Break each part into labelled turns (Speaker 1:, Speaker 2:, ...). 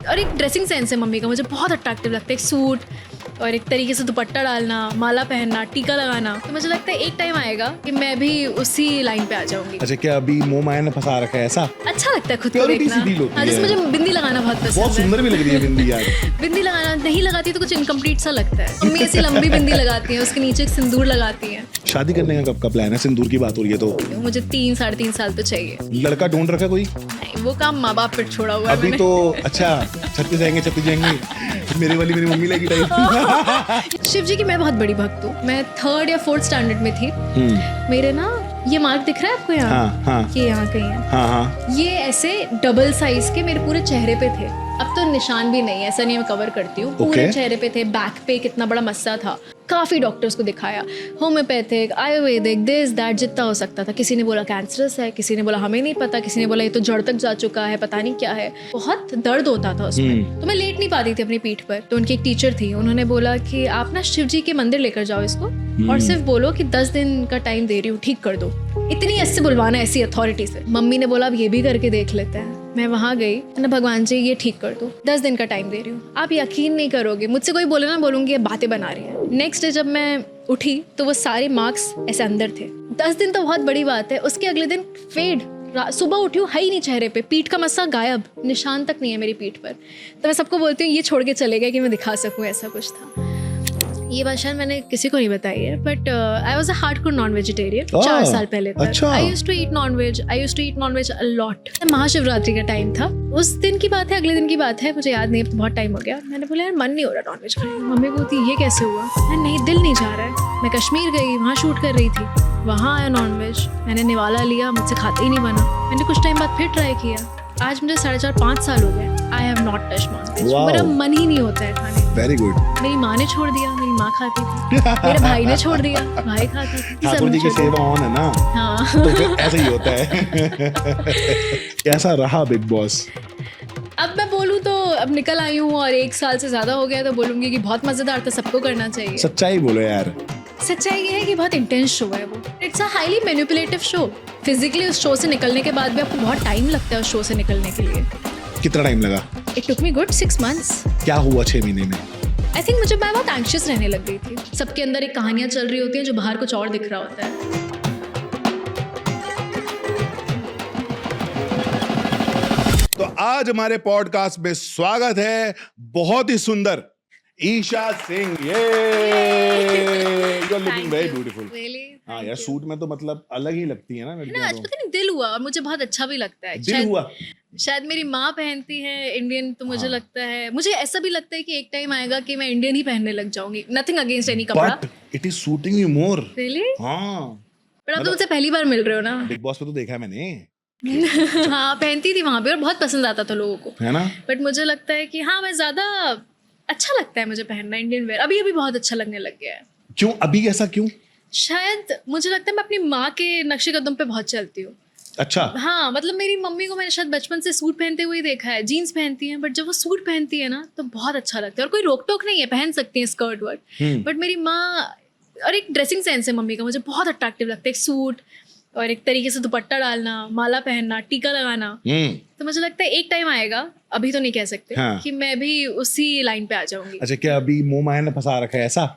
Speaker 1: और एक dressing sense है मम्मी का, मुझे बहुत अट्रैक्टिव लगता है। एक सूट और एक तरीके से दुपट्टा डालना, माला पहनना, टीका लगाना। तो मुझे लगता है एक टाइम आएगा कि मैं भी उसी लाइन पे आ जाऊंगी।
Speaker 2: अच्छा, क्या अभी मोह माया ने फंसा रखा है ऐसा?
Speaker 1: अच्छा लगता है खुद को
Speaker 2: Purity
Speaker 1: देखना।
Speaker 2: सी feel होती
Speaker 1: हाँ, जैसे
Speaker 2: है।
Speaker 1: मुझे बिंदी लगाना बहुत पसंद है।
Speaker 2: बहुत सुंदर भी लग रही है बिंदी यार।
Speaker 1: बिंदी लगाना नहीं लगाती तो कुछ इनकम्प्लीट सा लगता है। मम्मी ऐसी लंबी बिंदी लगाती है, उसके नीचे एक सिंदूर लगाती है।
Speaker 2: शादी करने का कब का प्लान है? सिंदूर की बात हो रही है तो
Speaker 1: मुझे 3-3.5 साल तो चाहिए।
Speaker 2: लड़का ढूंढ रखा कोई?
Speaker 1: नहीं, वो काम माँ बाप पर छोड़ा हुआ है
Speaker 2: अभी
Speaker 1: मैंने।
Speaker 2: तो अच्छा, छत्तीस जाएंगे मेरे वाली मेरी मम्मी लेगी टाइप।
Speaker 1: शिव जी की मैं बहुत बड़ी भक्त हूँ। मैं 3rd या 4th स्टैंडर्ड में थी। मेरे ना ये मार्क दिख रहा है आपको यहाँ?
Speaker 2: हाँ, हाँ।
Speaker 1: ये यहाँ कहीं है।
Speaker 2: हाँ।
Speaker 1: ये ऐसे डबल साइज के मेरे पूरे चेहरे पे थे। अब तो निशान भी नहीं है, ऐसा नहीं मैं कवर करती हूँ। पूरे चेहरे पे थे, बैक पे कितना बड़ा मस्सा था। काफी डॉक्टर्स को दिखाया, होम्योपैथिक, आयुर्वेदिक, दिस दैट, जितना हो सकता था। किसी ने बोला कैंसरस है, किसी ने बोला हमें नहीं पता, किसी ने बोला ये तो जड़ तक जा चुका है, पता नहीं क्या है। बहुत दर्द होता था उसमें, तो मैं लेट नहीं पाती थी अपनी पीठ पर। तो उनकी एक टीचर थी, उन्होंने बोला कि आप ना शिव जी के मंदिर लेकर जाओ इसको और सिर्फ बोलो कि 10 दिन का टाइम दे रही हूँ, ठीक कर दो। इतनी ऐसे बुलवाना ऐसी अथॉरिटी से। मम्मी ने बोला अब ये भी करके देख लेते हैं। मैं वहाँ गई ना, भगवान जी ये ठीक कर दो, 10 दिन का टाइम दे रही हूँ। आप यकीन नहीं करोगे, मुझसे कोई बोले ना, बोलूँगी ये बातें बना रही है। नेक्स्ट डे जब मैं उठी तो वो सारे मार्क्स ऐसे अंदर थे। 10 दिन तो बहुत बड़ी बात है। उसके अगले दिन फेड, सुबह उठी हूँ, है ही नहीं चेहरे पे, पीठ का मस्सा गायब, निशान तक नहीं है मेरी पीठ पर। तो मैं सबको बोलती हूँ ये छोड़ के चले गए कि मैं दिखा सकूँ, ऐसा कुछ था। ये बात शायद मैंने किसी को नहीं बताई है, but I was a hardcore non vegetarian 4 साल पहले तक।
Speaker 2: अच्छा।
Speaker 1: I used to eat nonveg a lot. Mahashivratri का टाइम था, उस दिन की बात है, अगले दिन की बात है, मुझे याद नहीं, अब तो बहुत टाइम हो गया। मैंने बोला यार मन नहीं हो रहा नॉनवेज खाने का। मम्मी बोलती ये कैसे हुआ? नहीं, दिल नहीं जा रहा है। मैं कश्मीर गई, वहाँ शूट कर रही थी, वहाँ आया नॉनवेज, मैंने निवाला लिया, मुझसे खाते ही नहीं बना। मैंने कुछ टाइम बाद फिर ट्राई किया, आज मुझे 4.5-5 साल हो गए। I have not touch nonveg. मेरा मन ही नहीं होता है खाने।
Speaker 2: Very good.
Speaker 1: मेरी माँ ने छोड़ दिया, मेरी माँ खाती थी। मेरे भाई ने छोड़ दिया, भाई खाती थी।
Speaker 2: ठाकुर जी की सेवा ऑन है ना,
Speaker 1: हाँ।
Speaker 2: तो फिर ऐसा ही होता है। कैसा रहा बिग बॉस?
Speaker 1: अब मैं बोलूँ तो अब निकल आई हूँ और 1 साल से ज्यादा हो गया, तो बोलूंगी कि बहुत मजेदार था, सबको करना चाहिए।
Speaker 2: सच्चाई बोलो यार।
Speaker 1: सच्चाई ये है कि बहुत इंटेंस शो है वो। It's a highly manipulative show. Physically उस शो से निकलने के बाद भी आपको बहुत टाइम लगता है उस शो से निकलने के लिए।
Speaker 2: कितना टाइम लगा?
Speaker 1: It took me good 6 months।
Speaker 2: क्या हुआ 6 महीने में?
Speaker 1: आई थिंक मुझे मैं बहुत एंग्शियस रहने लग गई थी। सबके अंदर एक कहानियां चल रही होती हैं जो बाहर कुछ और दिख रहा होता है।
Speaker 2: तो आज हमारे पॉडकास्ट में स्वागत है बहुत ही सुंदर ईशा सिंह। ये you are looking very beautiful. हाँ यार, सूट में तो मतलब अलग ही लगती है ना लड़कियां।
Speaker 1: आज पता नहीं दिल हुआ और मुझे बहुत अच्छा भी लगता है।
Speaker 2: दिल हुआ।
Speaker 1: शायद मेरी माँ पहनती है इंडियन, तो मुझे लगता है, मुझे ऐसा भी लगता है कि एक टाइम आएगा कि मैं इंडियन ही पहनने लग जाऊंगी। नथिंग अगेंस्ट एनी कपड़ा,
Speaker 2: but it is suiting you more.
Speaker 1: Really?
Speaker 2: हाँ,
Speaker 1: पर अब तो मुझसे पहली बार मिल रहे हो ना।
Speaker 2: बिग बॉस पे तो देखा है मैंने।
Speaker 1: हाँ, पहनती थी वहां पे और बहुत पसंद आता था लोगों को,
Speaker 2: है ना?
Speaker 1: बट मुझे लगता है कि हाँ, मैं ज्यादा अच्छा लगता है मुझे पहनना इंडियन वेयर। अभी बहुत अच्छा लगने लग गया है।
Speaker 2: क्यों अभी ऐसा क्यों?
Speaker 1: शायद मुझे लगता है मैं अपनी माँ के नक्शे कदम पे बहुत चलती हूँ।
Speaker 2: अच्छा।
Speaker 1: हाँ, मतलब मेरी मम्मी को मैंने शायद बचपन से सूट पहनते हुए देखा है। जीन्स पहनती हैं, बट जब वो सूट पहनती है ना तो बहुत अच्छा लगता है। और कोई रोक टोक नहीं है, पहन सकती है स्कर्ट वर्ट। बट मेरी माँ, और एक ड्रेसिंग सेंस है मम्मी का, मुझे बहुत अट्रैक्टिव लगता है। एक सूट और एक तरीके से दुपट्टा डालना, माला पहनना, टीका लगाना। तो मुझे लगता है एक टाइम आएगा, अभी तो नहीं कह सकते, कि मैं भी उसी लाइन पे आ जाऊंगी।
Speaker 2: अच्छा, क्या अभी मोह माया ने फंसा रखा है ऐसा?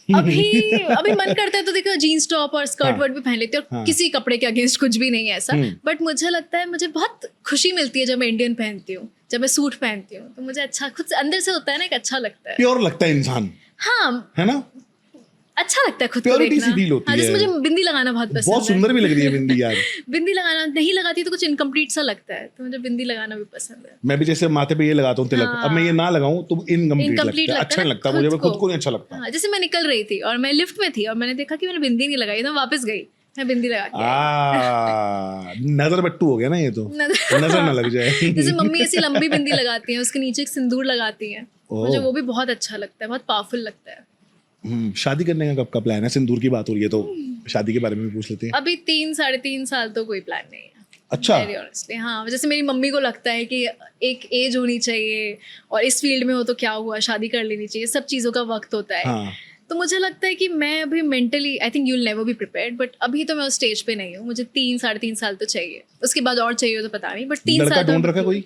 Speaker 1: अभी मन करता है तो देखो जीन्स टॉप और स्कर्ट वर्ट भी पहन लेती हूँ, और किसी कपड़े के अगेंस्ट कुछ भी नहीं है ऐसा। बट मुझे लगता है मुझे बहुत खुशी मिलती है जब मैं इंडियन पहनती हूँ, जब मैं सूट पहनती हूँ, तो मुझे अच्छा खुद से अंदर से होता है ना, एक अच्छा लगता है।
Speaker 2: प्योर लगता है इंसान।
Speaker 1: हाँ,
Speaker 2: है ना?
Speaker 1: अच्छा लगता है खुद को
Speaker 2: प्योरिटी
Speaker 1: देखना।
Speaker 2: सी फील होती
Speaker 1: हाँ, जैसे
Speaker 2: है।
Speaker 1: मुझे बिंदी लगाना बहुत पसंद है।
Speaker 2: बहुत सुंदर भी लग रही है बिंदी यार।
Speaker 1: बिंदी लगाना नहीं लगाती तो कुछ इनकम्प्लीट सा लगता है, तो मुझे बिंदी लगाना भी पसंद है।
Speaker 2: मैं भी जैसे माथे पे ये लगाता हूँ तिलक, अब मैं ये ना लगाऊं तो इनकम्प्लीट लगता है, अच्छा
Speaker 1: ना
Speaker 2: लगता है मुझे, खुद को नहीं अच्छा लगता।
Speaker 1: हाँ, जैसे मैं निकल रही थी और मैं लिफ्ट में थी और मैंने देखा कि मैंने बिंदी नहीं लगाई, तो मैं वापस गई, मैं बिंदी लगा के आई।
Speaker 2: नजर बट्टू हो गया ना ये तो, नजर ना लग जाए।
Speaker 1: जैसे मम्मी ऐसी लंबी बिंदी लगाती हैं, उसके नीचे एक सिंदूर लगाती हैं, मुझे वो भी बहुत अच्छा लगता है, बहुत पावरफुल लगता है।
Speaker 2: शादी करने का कब का प्लान है? सिंदूर की बात हो रही है तो शादी के बारे में भी पूछ लेते हैं।
Speaker 1: अभी 3-3.5 साल तो कोई प्लान नहीं है।
Speaker 2: अच्छा।
Speaker 1: वेरी ऑनेस्टली, हाँ, जैसे मेरी मम्मी को लगता है कि एक एज होनी चाहिए और इस फील्ड में हो तो क्या हुआ, शादी कर लेनी चाहिए, सब चीज़ों का वक्त होता है।
Speaker 2: हाँ।
Speaker 1: तो मुझे लगता है कि मैं अभी mentally, I think you will never be prepared, but अभी तो मैं उस स्टेज पे नहीं हूँ। मुझे 3-3.5 साल तो चाहिए, उसके बाद और चाहिए तो पता नहीं, बट 3 साल
Speaker 2: लड़का ढूंढ रखा कोई?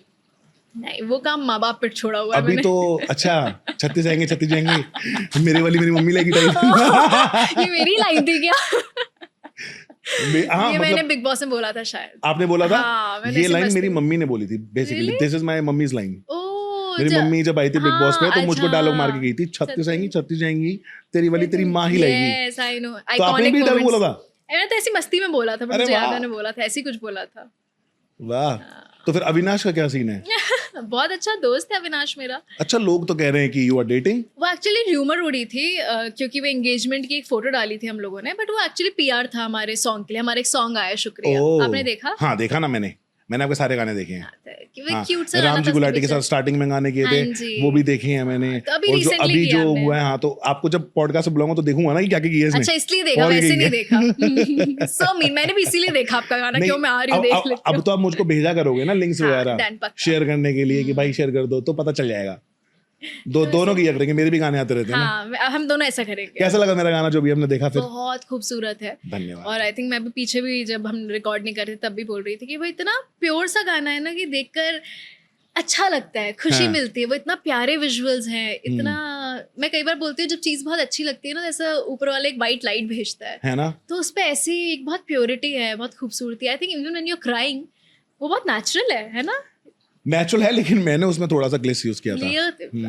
Speaker 1: नहीं, वो काम माँ बाप पे छोड़ा हुआ है
Speaker 2: अभी
Speaker 1: मैंने।
Speaker 2: तो अच्छा 36 जाएंगे मेरी मम्मी लाएगी टाइप।
Speaker 1: ये मेरी लाइन थी क्या?
Speaker 2: हाँ
Speaker 1: ये मैंने
Speaker 2: मतलब
Speaker 1: बिग बॉस में बोला था शायद।
Speaker 2: आपने बोला था।
Speaker 1: हाँ, मैंने
Speaker 2: ये
Speaker 1: ऐसे
Speaker 2: लाइन
Speaker 1: मस्ती
Speaker 2: मेरी
Speaker 1: में-
Speaker 2: मम्मी ने बोली थी basically,
Speaker 1: Really?
Speaker 2: This is my mummy's line.
Speaker 1: Oh,
Speaker 2: मेरी मम्मी जब आई थी बिग बॉस पे तो मुझको
Speaker 1: अच्छा।
Speaker 2: डायलॉग मार के गई थी, 36 जाएंगी तेरी वाली तेरी माँ ही लाएगी।
Speaker 1: Yes, I know.
Speaker 2: तो आपने
Speaker 1: Iconic
Speaker 2: भी डायलॉग
Speaker 1: moments.
Speaker 2: बोला था?
Speaker 1: मैंने तो ऐसी मस्ती में बोला था, पर
Speaker 2: अरे
Speaker 1: मुझे याद
Speaker 2: वाह।
Speaker 1: मैंने बोला था, ऐसी कुछ बोला था।
Speaker 2: वाह, तो फिर अविनाश का क्या सीन है?
Speaker 1: बहुत अच्छा दोस्त है अविनाश मेरा।
Speaker 2: अच्छा, लोग तो कह रहे हैं कि यू आर डेटिंग।
Speaker 1: वो एक्चुअली र्यूमर उड़ी थी क्योंकि वो एंगेजमेंट की एक फोटो डाली थी हम लोगों ने, बट वो एक्चुअली पीआर था हमारे सॉन्ग के लिए। हमारा एक सॉन्ग आया शुक्रिया, आपने देखा?
Speaker 2: हाँ देखा ना, मैंने आपके सारे गाने देखे हैं।
Speaker 1: कि वो
Speaker 2: हाँ,
Speaker 1: क्यूट सा
Speaker 2: राम
Speaker 1: गाना
Speaker 2: जी
Speaker 1: था
Speaker 2: गुलाटी के
Speaker 1: उसके
Speaker 2: साथ स्टार्टिंग में गाने किए
Speaker 1: हाँ
Speaker 2: थे,
Speaker 1: जी।
Speaker 2: वो भी देखे हैं मैंने।
Speaker 1: तो अभी
Speaker 2: और जो
Speaker 1: recently
Speaker 2: अभी
Speaker 1: किया
Speaker 2: जो
Speaker 1: हमने।
Speaker 2: हुआ है, हाँ तो आपको जब पॉडकास्ट से बुलाऊंगा तो देखूंगा ना कि क्या क्या किया है इसने।
Speaker 1: अच्छा, इसलिए देखा,
Speaker 2: और
Speaker 1: वैसे
Speaker 2: क्या
Speaker 1: नहीं
Speaker 2: किया?
Speaker 1: देखा। सो मीन, मैंने भी इसीलिए देखा आपका गाना,
Speaker 2: नहीं,
Speaker 1: क्यों मैं आ रही हूँ देख लेती
Speaker 2: अब
Speaker 1: हूँ।
Speaker 2: तो आप मुझको भेजा करोगे ना लिंक्स
Speaker 1: हाँ,
Speaker 2: वगैरह
Speaker 1: डन, पक्का।
Speaker 2: शेयर करने के लिए कि भाई शेयर कर दो, तो पता चल जाएगा। दोनों किया करेंगे, मेरे भी गाने आते रहते हैं ना।
Speaker 1: हाँ, हम दोनों ऐसा करेंगे।
Speaker 2: कैसा लगा मेरा गाना जो भी हमने देखा फिर?
Speaker 1: बहुत खूबसूरत है।
Speaker 2: धन्यवाद।
Speaker 1: और आई थिंक मैं भी पीछे भी जब हम रिकॉर्ड नहीं कर रहे तब भी बोल रही थी कि वो इतना प्योर सा गाना है ना कि देखकर अच्छा लगता है, खुशी
Speaker 2: हाँ।
Speaker 1: मिलती है। वो इतना प्यारे विजुअल्स हैं, इतना, मैं कई बार बोलती हूँ जब चीज़ बहुत अच्छी लगती है ना, जैसा ऊपर वाले एक वाइट लाइट भेजता
Speaker 2: है ना?
Speaker 1: तो उस पर ऐसी एक बहुत प्योरिटी है, बहुत खूबसूरती। I think even when you are crying, वो बहुत नेचुरल है ना?
Speaker 2: नेचुरल है, लेकिन मैंने उसमें थोड़ा सा ग्लिस यूज किया था।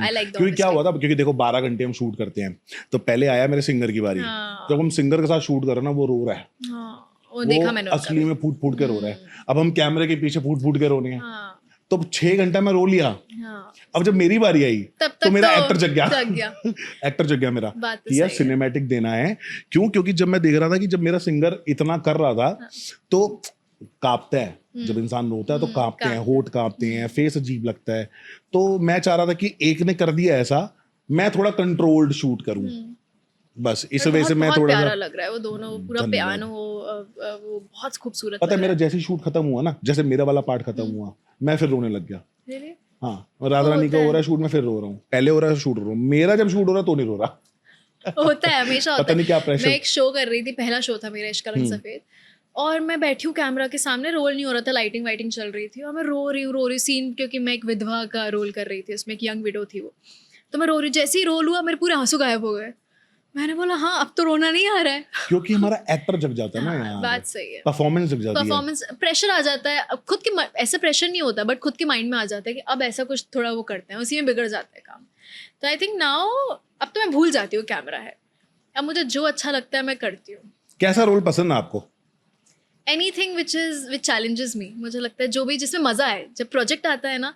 Speaker 1: आई लाइक द
Speaker 2: क्योंकि क्या हुआ था, क्योंकि देखो 12 घंटे हम शूट करते हैं, तो पहले आया मेरे सिंगर की बारी।
Speaker 1: हाँ।
Speaker 2: जब हम सिंगर के साथ शूट कर रहे हैं ना, वो रो रहा है,
Speaker 1: हाँ, वो देखा मैंने उसका
Speaker 2: असली में फूट फूट के रो रहा है। अब हम कैमरे के पीछे फूट फूट के रोने हैं,
Speaker 1: हाँ,
Speaker 2: तो 6 घंटा मैं रो लिया।
Speaker 1: हाँ।
Speaker 2: अब जब मेरी बारी आई
Speaker 1: तब तक
Speaker 2: तो मेरा
Speaker 1: तो
Speaker 2: एक्टर जग गया।
Speaker 1: जग गया।
Speaker 2: एक्टर जग गया मेरा
Speaker 1: बात तो
Speaker 2: कि यार
Speaker 1: सही है।
Speaker 2: सिनेमैटिक देना है। क्यों? क्योंकि जब मैं देख रहा था कि जब मेरा सिंगर इतना कर रहा था तो कांपता है, जब इंसान रोता है तो कांपते हैं, होठ कांपते हैं, फेस अजीब लगता है। तो मैं चाह रहा था कि एक ने कर दिया ऐसा, मैं थोड़ा कंट्रोल्ड शूट करूं, बस इस वजह से मैं
Speaker 1: बहुत
Speaker 2: थोड़ा
Speaker 1: प्यारा
Speaker 2: सा।
Speaker 1: लग रहा है वो दोनों, पूरा
Speaker 2: धन्यवाद।
Speaker 1: पियानो, वो बहुत खूबसूरत
Speaker 2: पता है
Speaker 1: लग
Speaker 2: मेरा जैसे ही शूट खत्म हुआ ना, जैसे मेरा वाला पार्ट खत्म हुआ, मैं फिर रोने लग गया।
Speaker 1: रहा है। Really?
Speaker 2: हाँ, और राधा रानी का हो रहा है शूट, में फिर रो रहा हूँ। पहले हो रहा है शूट, रो रहा हूँ। मेरा जब शूट हो रहा है तो नहीं रो रहा।
Speaker 1: होता है, हमेशा होता
Speaker 2: पता
Speaker 1: है।
Speaker 2: नहीं क्या pressure।
Speaker 1: मैं एक शो कर रही थी, पहला शो था मेरा, इश्क का रंग सफेद, और मैं बैठी हूँ कैमरा के सामने, रोल नहीं हो रहा था, लाइटिंग वाइटिंग चल रही थी, और मैं रो रही हूँ सीन, क्योंकि मैं एक विधवा का रोल कर रही थी, उसमें एक यंग विडो थी वो। तो मैं रो रही हूँ, जैसे ही रोल हुआ मेरे पूरे आंसू गायब हो गए। मैंने बोला हाँ, अब तो रोना नहीं आ रहा है।
Speaker 2: क्योंकि हमारा एक्टर जग जाता है ना यार,
Speaker 1: बात सही है।
Speaker 2: परफॉर्मेंस जग जाती है।
Speaker 1: परफॉर्मेंस प्रेशर आ जाता है, अब खुद के ऐसा प्रेशर नहीं होता, बट खुद के माइंड में आ जाता है कि अब ऐसा कुछ थोड़ा वो करते हैं, उसी में बिगड़ जाता है काम। तो आई थिंक नाउ अब तो मैं भूल जाती हूँ कैमरा है, अब मुझे जो अच्छा लगता है मैं करती हूँ।
Speaker 2: कैसा रोल पसंद है आपको?
Speaker 1: एनीथिंग विच चैलेंजेस मी, मुझे लगता है जो भी जिसमें मज़ा आए। जब प्रोजेक्ट आता है ना,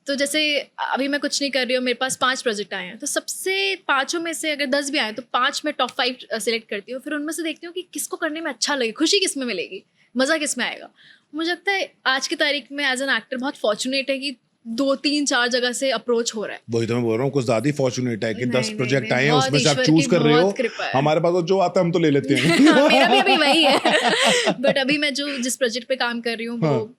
Speaker 1: तो जैसे अभी मैं कुछ नहीं कर रही हूँ, मेरे पास 5 प्रोजेक्ट आए हैं, तो सबसे 5 में से अगर 10 भी आए तो 5 में टॉप 5 सिलेक्ट करती हूँ। फिर उनमें से देखती हूँ कि किसको करने में अच्छा लगे, खुशी किस में मिलेगी, मज़ा किस में आएगा। मुझे लगता है आज की तारीख में एज एन एक्टर बहुत फॉर्चुनेट है कि 2, 3, 4 जगह से अप्रोच हो रहा है।
Speaker 2: वही तो मैं बोल रहा हूँ, कुछ ज्यादा ही फॉर्चुनेट है कि
Speaker 1: नहीं,
Speaker 2: 10
Speaker 1: नहीं,
Speaker 2: प्रोजेक्ट
Speaker 1: नहीं,
Speaker 2: आए हैं,
Speaker 1: बहुत
Speaker 2: उसमें से आप
Speaker 1: ईश्वर
Speaker 2: चूज
Speaker 1: की
Speaker 2: कर रहे हो।
Speaker 1: बहुत कृपा है।
Speaker 2: हमारे पास तो जो आता है हम तो ले लेते हैं।
Speaker 1: मेरा भी अभी वही है। बट अभी मैं जिस प्रोजेक्ट पे काम कर रही हूँ वो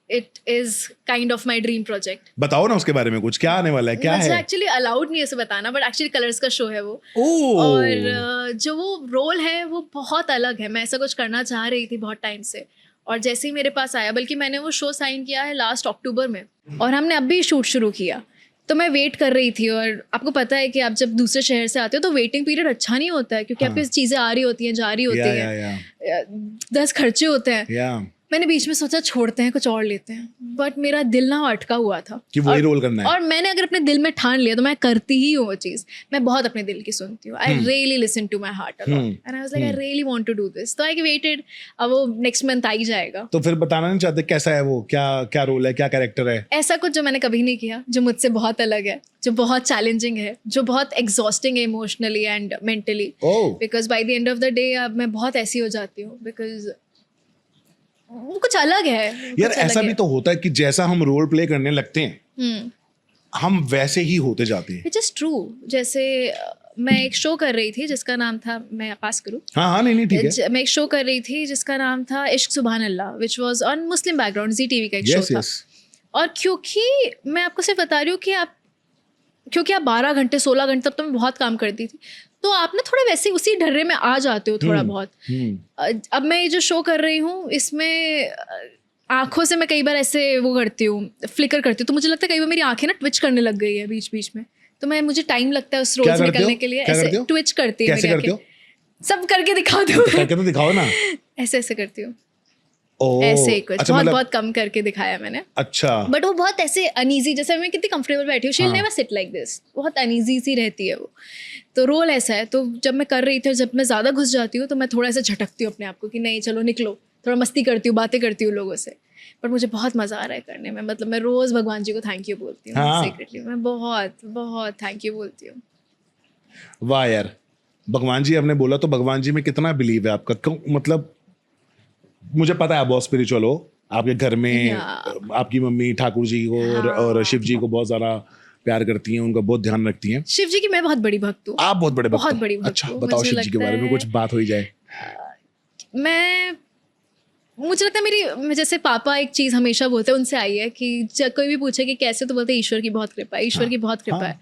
Speaker 1: it is kind of my dream project.
Speaker 2: बताओ ना उसके बारे में कुछ, क्या आने वाला है, क्या
Speaker 1: मुझे
Speaker 2: है?
Speaker 1: एक्चुअली अलाउड नहीं है उसे बताना, बट एक्चुअली कलर्स का शो है वो।
Speaker 2: ओह,
Speaker 1: और जो वो रोल है वो बहुत अलग है। मैं ऐसा कुछ करना चाह रही थी बहुत टाइम से, और जैसे ही मेरे पास आया, बल्कि मैंने वो शो साइन किया है लास्ट अक्टूबर में, और हमने अभी शूट शुरू किया। तो मैं वेट कर रही थी, और आपको पता है कि आप जब दूसरे शहर से आते हो तो वेटिंग पीरियड अच्छा नहीं होता है, क्योंकि आपकी चीज़ें आ रही होती हैं, जा रही होती हैं, 10 खर्चे होते हैं। मैंने बीच में सोचा छोड़ते हैं, कुछ और लेते हैं, बट मेरा दिल ना अटका हुआ था
Speaker 2: कि वही रोल करना है।
Speaker 1: और मैंने अगर अपने दिल में ठान लिया तो मैं करती ही हूँ वो चीज़। मैं बहुत अपने दिल की सुनती हूँ। I really listen to my heart and I was like I really want to do this. तो आई वेटेड, अब वो नेक्स्ट मंथ आ ही जाएगा।
Speaker 2: तो फिर बताना नहीं चाहते कैसा है वो, क्या क्या रोल है, क्या कैरेक्टर है?
Speaker 1: ऐसा कुछ जो मैंने कभी नहीं किया, जो मुझसे बहुत अलग है, जो बहुत चैलेंजिंग है, जो बहुत एग्जॉस्टिंग है emotionally and mentally, because by the end of the day अब मैं बहुत ऐसी हो जाती हूँ, बिकॉज वो कुछ अलग है
Speaker 2: यार। ऐसा भी तो होता है कि जैसा हम रोल प्ले करने लगते हैं हम वैसे ही होते जाते हैं।
Speaker 1: Which is true. जैसे मैं एक शो कर रही थी जिसका नाम था, मैं पास करूँ?
Speaker 2: हाँ, नहीं ठीक है।
Speaker 1: मैं एक शो कर रही थी जिसका नाम था Ishq Subhan Allah, which was on Muslim background, Zee TV का एक शो था। और क्योंकि मैं आपको सिर्फ बता रही हूँ कि क्योंकि आप 12 घंटे 16 घंटे, तब तो मैं बहुत काम करती थी, तो आप ना थोड़े वैसे उसी ढर्रे में आ जाते हो थोड़ा बहुत। अब मैं ये जो शो कर रही हूँ इसमें आंखों से मैं कई बार ऐसे वो करती हूँ, फ्लिकर करती हूँ, तो मुझे लगता है कई बार मेरी आंखें ना ट्विच करने लग गई है बीच बीच में, तो मुझे टाइम लगता है उस रोल से निकलने के लिए। ऐसे ट्विच करती है मेरी आंखें। सब करके दिखा दो,
Speaker 2: करके तो दिखाओ ना।
Speaker 1: ऐसे ऐसे करती हूँ,
Speaker 2: ओह,
Speaker 1: ऐसे ही कुछ।
Speaker 2: अच्छा,
Speaker 1: बहुत
Speaker 2: मतलब
Speaker 1: बहुत कम करके दिखाया मैंने।
Speaker 2: अच्छा,
Speaker 1: बट वो बहुत ऐसे अनईजी, जैसे मैं कितनी कंफर्टेबल बैठी हूँ, she will never sit like this, बहुत अनईजी सी रहती है वो। तो रोल ऐसा है, तो जब मैं कर रही थी, जब मैं ज़्यादा घुस जाती हूँ तो मैं थोड़ा ऐसे झटकती हूँ अपने आप को कि नहीं चलो निकलो, थोड़ा मस्ती करती हूँ, बातें करती हूँ लोगों से। बट मुझे बहुत मज़ा आ रहा है करने में, मतलब मैं रोज़ भगवान जी को थैंक यू बोलती हूँ।
Speaker 2: हाँ।
Speaker 1: सीक्रेटली मैं बहुत बहुत थैंक यू बोलती हूँ।
Speaker 2: वाह यार, भगवान जी आपने बोला, तो भगवान जी में कितना बिलीव है आपका? मतलब मुझे पता है आप बहुत स्पिरिचुअल हो, आपके घर में आपकी मम्मी ठाकुर जी को और शिव जी को बहुत ज़्यादा प्यार करती हैं, उनका बहुत ध्यान रखती हैं।
Speaker 1: शिव जी की मैं बहुत बड़ी भक्त हूँ।
Speaker 2: आप बहुत बड़े भक्त
Speaker 1: बहुत
Speaker 2: हो?
Speaker 1: बड़ी भक्त
Speaker 2: अच्छा,
Speaker 1: हूँ।
Speaker 2: बताओ
Speaker 1: मुझे
Speaker 2: शिव जी के
Speaker 1: लगता
Speaker 2: बारे में कुछ
Speaker 1: है,
Speaker 2: बात हो ही जाए।
Speaker 1: मुझे लगता है जैसे पापा एक चीज़ हमेशा बोलते हैं, उनसे आई है कि जब कोई भी पूछे कि कैसे, तो बोलते हैं ईश्वर की बहुत कृपा है, ईश्वर की बहुत कृपा है।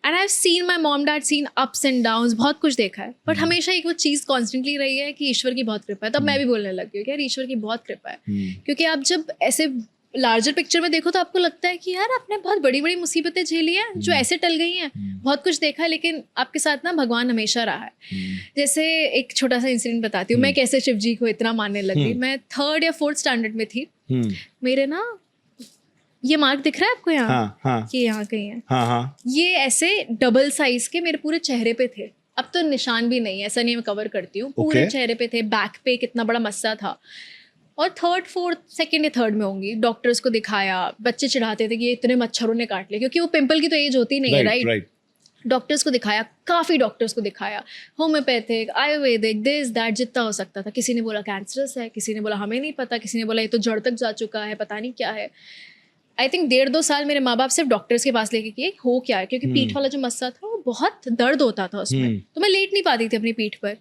Speaker 1: And I have seen my mom dad seen ups and downs, बहुत कुछ देखा है, बट हमेशा एक वो चीज़ कॉन्स्टेंटली रही है कि ईश्वर की बहुत कृपा है। तब मैं भी बोलने लगी हूँ कि यार ईश्वर की बहुत कृपा है, क्योंकि आप जब ऐसे लार्जर पिक्चर में देखो तो आपको लगता है कि यार आपने बहुत बड़ी बड़ी मुसीबतें झेली हैं जो ऐसे टल गई हैं, बहुत कुछ देखा है, लेकिन आपके साथ ना भगवान हमेशा रहा है। जैसे एक छोटा सा इंसिडेंट बताती हूँ, मैं कैसे शिव जी को इतना मानने लगी। मैं 3rd या 4th स्टैंडर्ड में थी। मेरे ना ये मार्क दिख रहा है आपको यहाँ?
Speaker 2: हाँ, हाँ,
Speaker 1: ये यहाँ कहीं है।
Speaker 2: हाँ, हाँ,
Speaker 1: ये ऐसे डबल साइज के मेरे पूरे चेहरे पे थे। अब तो निशान भी नहीं है, ऐसा नहीं मैं कवर करती हूँ, पूरे चेहरे पे थे। बैक पे कितना बड़ा मस्सा था। और 3rd 4th 2nd या 3rd में होंगी। डॉक्टर्स को दिखाया, बच्चे चिढ़ाते थे कि ये इतने मच्छरों ने काट लिया, क्योंकि वो पिंपल की तो एज होती नहीं है, राइट। डॉक्टर्स को दिखाया, काफ़ी डॉक्टर्स को दिखाया, होम्योपैथिक, आयुर्वेदिक, दिस दैट, जितना हो सकता था। किसी ने बोला कैंसरस है, किसी ने बोला हमें नहीं पता, किसी ने बोला ये तो जड़ तक जा चुका है, पता नहीं क्या है। आई थिंक 1.5-2 साल मेरे माँ बाप सिर्फ डॉक्टर्स के पास लेके किए हो क्या है, क्योंकि पीठ वाला जो मस्सा था वो बहुत दर्द होता था उसमें, तो मैं लेट नहीं पाती थी अपनी पीठ पर।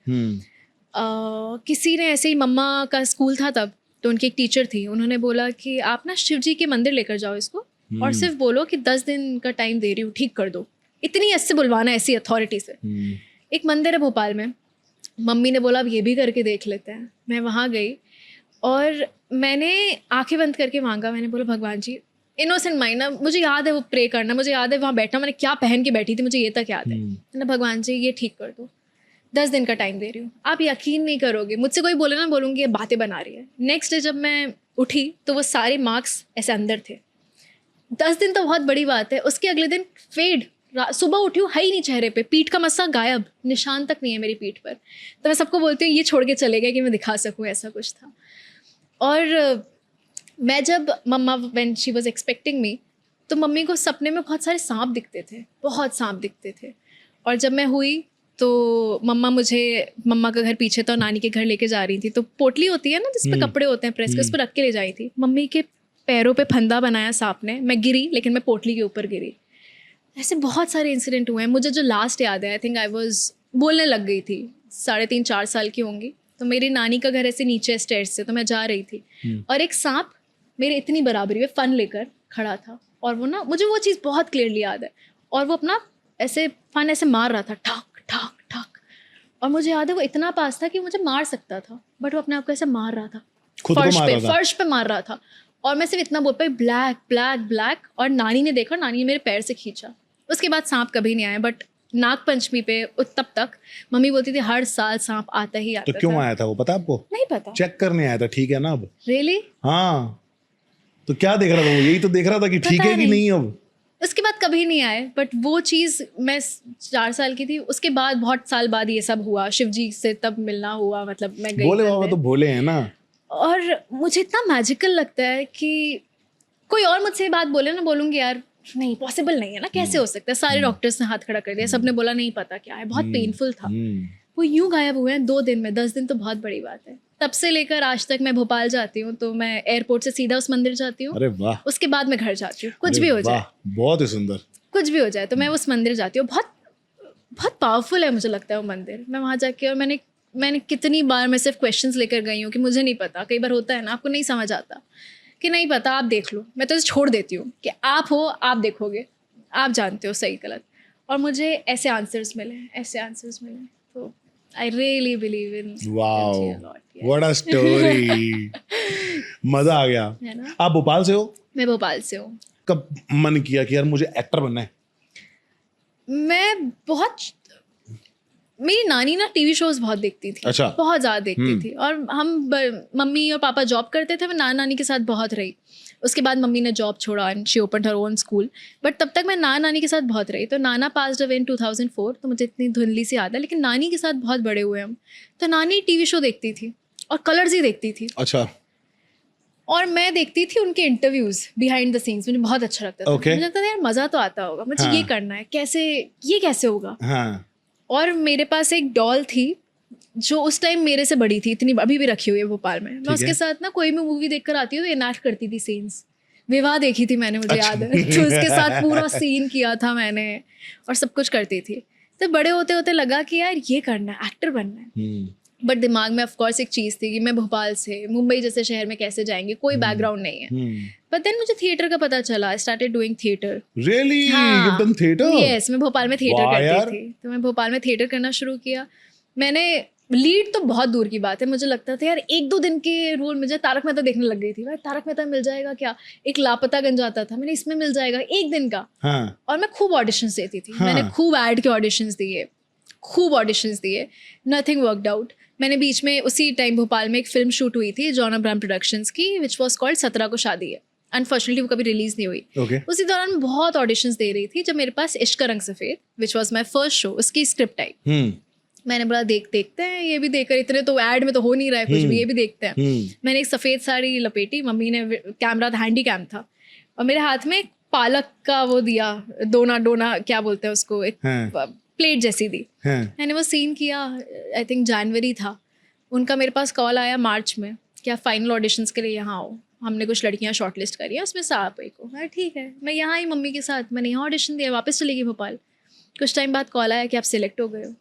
Speaker 1: किसी ने ऐसे ही, मम्मा का स्कूल था तब, तो उनकी एक टीचर थी, उन्होंने बोला कि आप ना शिव जी के मंदिर लेकर जाओ इसको, और सिर्फ बोलो कि 10 दिन का टाइम दे रही हूँ, ठीक कर दो। इतनी ऐसे बुलवाना ऐसी अथॉरिटी से। एक मंदिर है भोपाल में, मम्मी ने बोला अब ये भी करके देख लेते हैं। मैं वहाँ गई और मैंने आंखें बंद करके मांगा, मैंने बोला भगवान जी, इनोसेंट माइंड ना, मुझे याद है वो प्रे करना, मुझे याद है वहाँ बैठना, मैंने क्या पहन के बैठी थी, मुझे ये तक याद है। मैंने भगवान जी ये ठीक कर दो, 10 दिन का टाइम दे रही हूँ। आप यकीन नहीं करोगे, मुझसे कोई बोले ना, बोलूँगी ये बातें बना रही है। नेक्स्ट डे जब मैं उठी तो वो सारे मार्क्स ऐसे अंदर थे। 10 दिन तो बहुत बड़ी बात है। उसके अगले दिन फेड, सुबह उठी हूँ, है ही नहीं चेहरे पे, पीठ का मस्सा गायब, निशान तक नहीं है मेरी पीठ पर। तो मैं सबको बोलती हूँ ये छोड़ के चले गए कि मैं दिखा सकूँ, ऐसा कुछ था। और मैं जब mamma, when she was expecting me, तो मम्मी को सपने में बहुत सारे सांप दिखते थे, बहुत सांप दिखते थे। और जब मैं हुई तो मम्मा का घर पीछे था, नानी के घर लेके जा रही थी, तो पोटली होती है ना जिस पे कपड़े होते हैं प्रेस के, उस पर रख के ले जाई थी। मम्मी के पैरों पे फंदा बनाया सांप ने, मैं गिरी, लेकिन मैं पोटली के ऊपर गिरी। ऐसे बहुत सारे इंसिडेंट हुए हैं। मुझे जो लास्ट याद है, आई थिंक आई वाज बोलने लग गई थी, 3.5-4 साल की होंगी। तो मेरी नानी का घर ऐसे नीचे स्टेयर्स से, तो मैं जा रही थी और एक सांप मेरे इतनी बराबरी में फन लेकर खड़ा था, और वो ना, मुझे वो चीज़ बहुत क्लियरली याद है, और वो अपना ऐसे फन ऐसे मार रहा था, ठक ठक ठक। और मुझे याद है वो इतना पास था कि मुझे मार सकता था, बट वो अपने आप को ऐसे मार रहा था, फर्श पे मार रहा था। और मैं सिर्फ इतना बोल पाई, ब्लैक ब्लैक ब्लैक। और नानी ने देखा, नानी ने मेरे पैर से खींचा। उसके बाद सांप कभी नहीं आया, बट नाग पंचमी पे तब तक मम्मी बोलती थी हर साल सांप आता ही आता था।
Speaker 2: तो क्यों आया था वो पता आपको?
Speaker 1: नहीं पता।
Speaker 2: चेक करने आया था, ठीक है ना अब?
Speaker 1: रियली?
Speaker 2: हाँ, तो क्या देख रहा था वो? यही तो देख रहा था कि ठीक है कि नहीं अब।
Speaker 1: उसके बाद कभी नहीं आए, बट वो चीज़, मैं 4 साल की थी, उसके बाद बहुत साल बाद ये सब हुआ, शिव जी से तब मिलना हुआ, मतलब मैं गई।
Speaker 2: भोले बाबा तो भोले हैं ना।
Speaker 1: और मुझे इतना मैजिकल लगता है कि कोई और मुझसे ये बात बोले ना, बोलूँगी यार नहीं, पॉसिबल नहीं है ना, कैसे हो सकता है। सारे डॉक्टर्स ने हाथ खड़ा कर दिया, सबने बोला नहीं पता क्या है, बहुत पेनफुल था। वो यूं गायब हुए हैं 2 दिन में। 10 दिन तो बहुत बड़ी बात है। तब से लेकर आज तक मैं भोपाल जाती हूँ तो मैं एयरपोर्ट से सीधा उस मंदिर जाती हूँ।
Speaker 2: अरे वाह।
Speaker 1: उसके बाद मैं घर जाती हूँ, कुछ भी हो जाए,
Speaker 2: बहुत ही सुंदर, कुछ
Speaker 1: भी हो जाए तो मैं उस मंदिर जाती हूँ। बहुत बहुत पावरफुल है, मुझे लगता है वो मंदिर। मैं वहाँ जाके, और मैंने कितनी बार मैं सिर्फ क्वेश्चंस लेकर गई हूँ कि मुझे नहीं पता। कई बार होता है ना, आपको नहीं समझ आता कि नहीं पता, आप देख लो, मैं तो छोड़ देती हूँ कि आप हो, आप देखोगे, आप जानते हो सही गलत। और मुझे ऐसे आंसर्स मिले, तो I really believe in
Speaker 2: wow,
Speaker 1: LG a lot. Yes.
Speaker 2: What a story. मजा आ गया।
Speaker 1: है ना?
Speaker 2: आप भोपाल से हो?
Speaker 1: मैं भोपाल से हूँ।
Speaker 2: कब मन किया कि यार मुझे एक्टर बनना है?
Speaker 1: मैं बहुत, मेरी नानी ना टीवी शोज बहुत देखती थी।
Speaker 2: अच्छा।
Speaker 1: बहुत ज़्यादा देखती थी। और मम्मी और पापा जॉब करते थे, मैं नाना नानी के साथ बहुत रही। उसके बाद मम्मी ने जॉब छोड़ा and she opened her own school, but तब तक मैं नाना नानी के साथ बहुत रही। तो नाना पास्ड अवे इन 2004, तो मुझे इतनी धुंधली सी याद है, लेकिन नानी के साथ बहुत बड़े हुए हम। तो नानी टीवी शो देखती थी और कलर्स ही देखती थी।
Speaker 2: अच्छा।
Speaker 1: और मैं देखती थी उनके इंटरव्यूज बिहाइंड द सीन्स, मुझे बहुत अच्छा लगता था।
Speaker 2: Okay.
Speaker 1: मुझे लगता था यार मज़ा तो आता होगा, मुझे ये करना है, कैसे ये कैसे होगा।
Speaker 2: हाँ।
Speaker 1: और मेरे पास एक डॉल थी जो उस टाइम मेरे से बड़ी थी, इतनी अभी भी रखी हुई है भोपाल में। मैं उसके साथ ना कोई भी मूवी देखकर आती हूँ तो इनैक्ट करती थी सीन्स। विवाह देखी थी मैंने, मुझे याद है, तो उसके साथ पूरा सीन किया था मैंने और सब कुछ करती थी। तो बड़े होते होते लगा कि यार ये करना है, एक्टर बनना है। बट दिमाग में ऑफकोर्स एक चीज़ थी कि मैं भोपाल से मुंबई जैसे शहर में कैसे जाएंगे, कोई बैकग्राउंड नहीं है। बट देन मुझे थिएटर का पता चला। I started doing theatre.
Speaker 2: Really? You done theatre?
Speaker 1: Yes, मैं भोपाल में थिएटर करती थी। तो मैं भोपाल में थिएटर करना शुरू किया। मैंने लीड तो बहुत दूर की बात है, मुझे लगता था यार 1-2 दिन के रोल मुझे तारक मेहता देखने लग गई थी। भाई तारक मेहता मिल जाएगा क्या, एक लापता गंज आता था, मैंने इसमें मिल जाएगा 1 दिन का।
Speaker 2: हाँ।
Speaker 1: और मैं खूब ऑडिशंस देती थी।
Speaker 2: हाँ।
Speaker 1: मैंने खूब ऐड के ऑडिशंस दिए, खूब ऑडिशंस दिए, नथिंग वर्कड आउट। मैंने बीच में उसी टाइम भोपाल में एक फिल्म शूट हुई थी जॉन अब्राहम प्रोडक्शंस की, विच वॉज कॉल्ड 17 को शादी है। अनफॉर्चुनेटली वो कभी रिलीज नहीं हुई।
Speaker 2: Okay.
Speaker 1: उसी दौरान मैं बहुत ऑडिशंस दे रही थी जब मेरे पास इश्क का रंग सफ़ेद, which was my first show, उसकी स्क्रिप्ट आई। मैंने बोला देखते हैं, ये भी देखकर, इतने तो ऐड में तो हो नहीं रहा है कुछ भी, ये भी देखते हैं। मैंने एक सफ़ेद साड़ी लपेटी, मम्मी ने कैमरा था, हैंडी कैम था, और मेरे हाथ में पालक का वो दिया, डोना क्या बोलते हैं उसको, एक प्लेट जैसी दी। मैंने वो सीन किया, आई थिंक जनवरी था। उनका मेरे पास कॉल आया मार्च में कि आप फाइनल ऑडिशंस के लिए यहाँ आओ, हमने कुछ लड़कियाँ शॉर्टलिस्ट करी हैं, उसमें से आप एक हो। हाँ ठीक है। मैं यहाँ आई मम्मी के साथ, मैंने यहाँ ऑडिशन दिया, वापस चली गई भोपाल। कुछ टाइम बाद कॉल आया कि आप सिलेक्ट हो गए हो।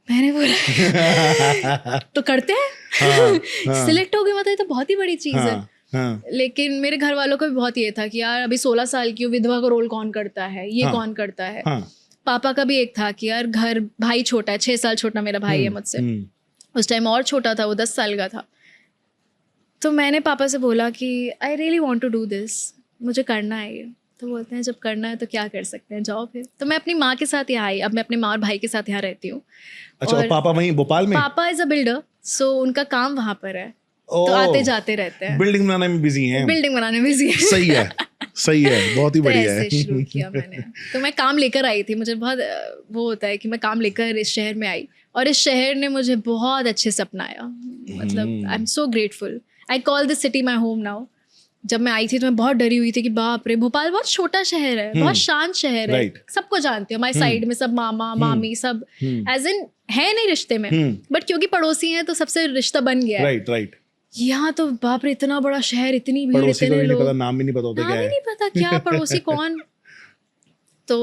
Speaker 1: मैंने बोला तो करते हैं। सिलेक्ट हो गए मतलब तो बहुत ही बड़ी चीज़ है। लेकिन मेरे घर वालों का भी बहुत ये था कि यार अभी 16 साल की विधवा का रोल कौन करता है, ये कौन करता है। पापा का भी एक था कि यार घर, भाई छोटा है, 6 साल छोटा मेरा भाई है मुझसे, उस टाइम और छोटा था, वो 10 साल का था। तो मैंने पापा से बोला कि I really want to do this, मुझे करना है ये। तो बोलते हैं जब करना है तो क्या कर सकते हैं, जाओ फिर। तो मैं अपनी माँ के साथ यहाँ आई। अब मैं अपने माँ और भाई के साथ यहाँ रहती हूँ।
Speaker 2: अच्छा, और पापा वहीं भोपाल में?
Speaker 1: पापा इज अ बिल्डर, सो उनका काम वहाँ पर है, तो आते जाते रहते हैं।
Speaker 2: बिल्डिंग बनाने में बिजी हैं।
Speaker 1: बिल्डिंग बनाने में बिजी है।
Speaker 2: सही है, सही है, बहुत ही बढ़िया है।
Speaker 1: ऐसे शुरू किया मैंने। तो मैं काम लेकर आई थी, मुझे बहुत वो होता है कि मैं काम लेकर इस शहर में आई, और इस शहर ने मुझे बहुत अच्छे से अपनाया। मतलब I am so grateful. I call this city my home now. जब मैं आई थी तो मैं बहुत डरी हुई थी कि बाप रे, भोपाल बहुत छोटा शहर है, बहुत शांत शहर है, सबको जानते हो, माई साइड में सब मामा मामी सब एज इन है नहीं रिश्ते में, बट क्योंकि पड़ोसी हैं तो सबसे रिश्ता बन गया है।
Speaker 2: Right right.
Speaker 1: यहाँ तो बाप रे, इतना बड़ा शहर, इतनी भीड़, इतने लोग,
Speaker 2: नाम भी नहीं पता होता,
Speaker 1: नाम ही नहीं पता क्या पड़ोसी कौन। तो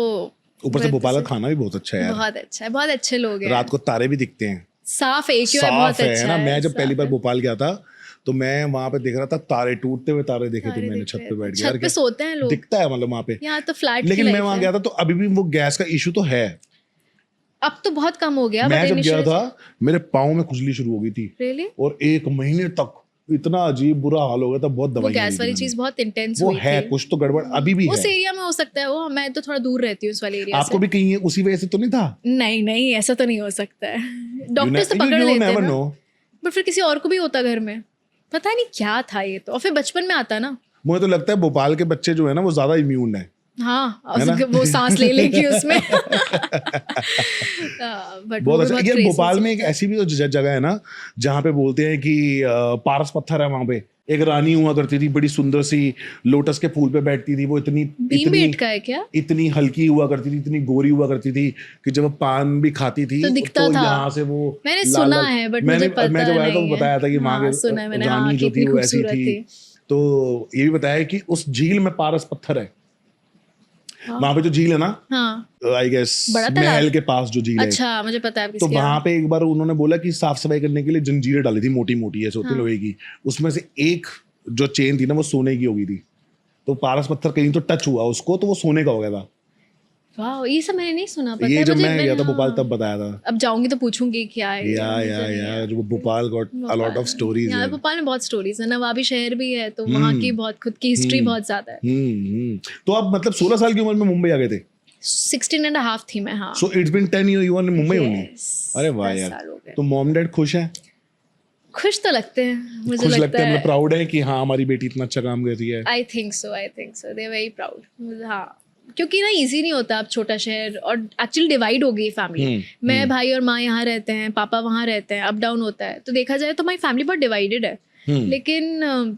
Speaker 2: ऊपर से भोपाल का खाना भी बहुत अच्छा है,
Speaker 1: बहुत अच्छा है, बहुत अच्छे लोग हैं।
Speaker 2: रात को तारे भी दिखते हैं,
Speaker 1: साफ एक है, बहुत अच्छा
Speaker 2: है ना। मैं जब पहली बार भोपाल गया था तो मैं वहाँ पे देख रहा था तारे, टूटते हुए तारे देखे थे मैंने, छत पे बैठ गया।
Speaker 1: छत पे सोते हैं लोग,
Speaker 2: दिखता है मतलब वहाँ पे।
Speaker 1: यहाँ तो फ्लैट।
Speaker 2: लेकिन मैं वहाँ गया था तो अभी भी वो गैस का इशू तो है।
Speaker 1: अब तो बहुत कम हो गया।
Speaker 2: मैं जब गया था मेरे पाँव में खुजली शुरू हो गई थी।
Speaker 1: Really?
Speaker 2: और 1 महीने तक इतना अजीब बुरा हाल हो गया था, बहुत दवाई।
Speaker 1: गैस वाली चीज बहुत इंटेंस
Speaker 2: वो
Speaker 1: हुई
Speaker 2: है, कुछ तो गड़बड़ अभी भी है।
Speaker 1: उस एरिया में हो सकता है वो, मैं तो थोड़ा दूर रहती हूँ उस वाले एरिया से।
Speaker 2: आपको भी कहीं उसी वजह से तो नहीं था?
Speaker 1: नहीं ऐसा तो नहीं हो सकता है, डॉक्टर से पकड़ लेते हैं ना, बट फिर किसी और को भी होता घर में, पता नहीं क्या था ये तो। और फिर बचपन में आता ना।
Speaker 2: मुझे तो लगता है भोपाल के बच्चे जो है ना वो ज्यादा इम्यून है।
Speaker 1: हाँ, वो सांस ले लेगी उसमें।
Speaker 2: बहुत अच्छा। यार भोपाल में एक ऐसी भी जगह है ना जहाँ पे बोलते हैं कि पारस पत्थर है, वहां पे एक रानी हुआ करती थी, बड़ी सुंदर सी, लोटस के फूल पे बैठती थी। वो इतनी हल्की हुआ करती थी, इतनी गोरी हुआ करती थी कि जब पान भी खाती थी तो यहाँ से वो,
Speaker 1: मैंने सुना है बट मुझे पता नहीं है।
Speaker 2: मैं जब आया तो बताया था कि वहाँ की रानी जो थी वो ऐसी थी। तो ये भी बताया कि उस झील में पारस पत्थर है। वहां पे जो झील है ना, आई गेस महल के पास जो झील है।
Speaker 1: अच्छा, मुझे पता है।
Speaker 2: तो वहां पे एक बार उन्होंने बोला कि साफ सफाई करने के लिए जंजीरें डाली थी, मोटी मोटी ऐसे होती लोहे की। उसमें से एक जो चेन थी ना वो सोने की हो गई थी। तो पारस पत्थर कहीं तो टच हुआ उसको तो वो सोने का हो गया था।
Speaker 1: वाह, ये सब मैंने नहीं सुना। पता
Speaker 2: ये
Speaker 1: है
Speaker 2: जब
Speaker 1: मुझे,
Speaker 2: मैं गया था
Speaker 1: हाँ,
Speaker 2: भोपाल तब बताया था।
Speaker 1: अब जाऊंगी तो पूछूंगी क्या है ये, मुझे नहीं
Speaker 2: या
Speaker 1: है।
Speaker 2: जो Bhopal got a lot of stories
Speaker 1: यहाँ
Speaker 2: यार।
Speaker 1: भोपाल में बहुत स्टोरीज है, नवाबी शहर भी है तो वहाँ की बहुत खुद की हिस्ट्री बहुत ज्यादा है।
Speaker 2: तो आप मतलब 16 साल की उम्र में मुंबई आ गए थे?
Speaker 1: 16.5 थी मैं, हाँ।
Speaker 2: So it's been 10 year you are in Mumbai only?
Speaker 1: Yes,
Speaker 2: अरे वाह
Speaker 1: 10
Speaker 2: यार।
Speaker 1: साल हो गए।
Speaker 2: तो मॉम डैड खुश हैं?
Speaker 1: खुश तो लगते हैं, मुझे
Speaker 2: खुश लगते हैं,
Speaker 1: है।
Speaker 2: मतलब प्राउड है कि हाँ हमारी बेटी इतना अच्छा काम कर रही है?
Speaker 1: I think so they are very proud. हाँ, क्योंकि ना इजी नहीं होता अब छोटा शहर, और एक्चुअली डिवाइड हो गई फैमिली। मैं भाई और माँ यहाँ रहते हैं, पापा वहाँ रहते हैं, अप डाउन होता है। तो देखा जाए तो हमारी फैमिली बहुत डिवाइडेड है, लेकिन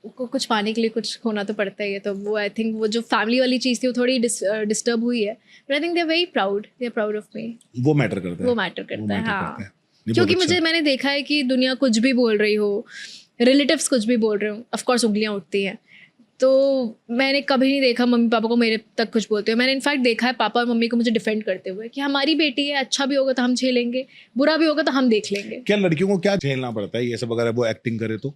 Speaker 1: कुछ पाने के लिए कुछ खोना तो पड़ता ही है। तो वो आई थिंक वो जो फैमिली वाली चीज़ थी वो थोड़ी डिस्टर्ब हुई है, but I think they are very proud, they are proud of me.
Speaker 2: वो मैटर करता है,
Speaker 1: वो मैटर करता है, हाँ।
Speaker 2: ये
Speaker 1: क्योंकि
Speaker 2: बहुत अच्छा
Speaker 1: मैंने देखा है कि दुनिया कुछ भी बोल रही हो, रिलेटिव्स कुछ भी बोल रहे हो, ऑफ कोर्स उंगलियां उठती हैं। तो मैंने कभी नहीं देखा मम्मी पापा को मेरे तक कुछ बोलते हुए। मैंने इनफैक्ट देखा है पापा और मम्मी को मुझे डिफेंड करते हुए कि हमारी बेटी है, अच्छा भी होगा तो हम झेलेंगे, बुरा भी होगा तो हम देख लेंगे।
Speaker 2: क्या लड़कियों को क्या झेलना पड़ता है ये सब अगर वो एक्टिंग करे तो?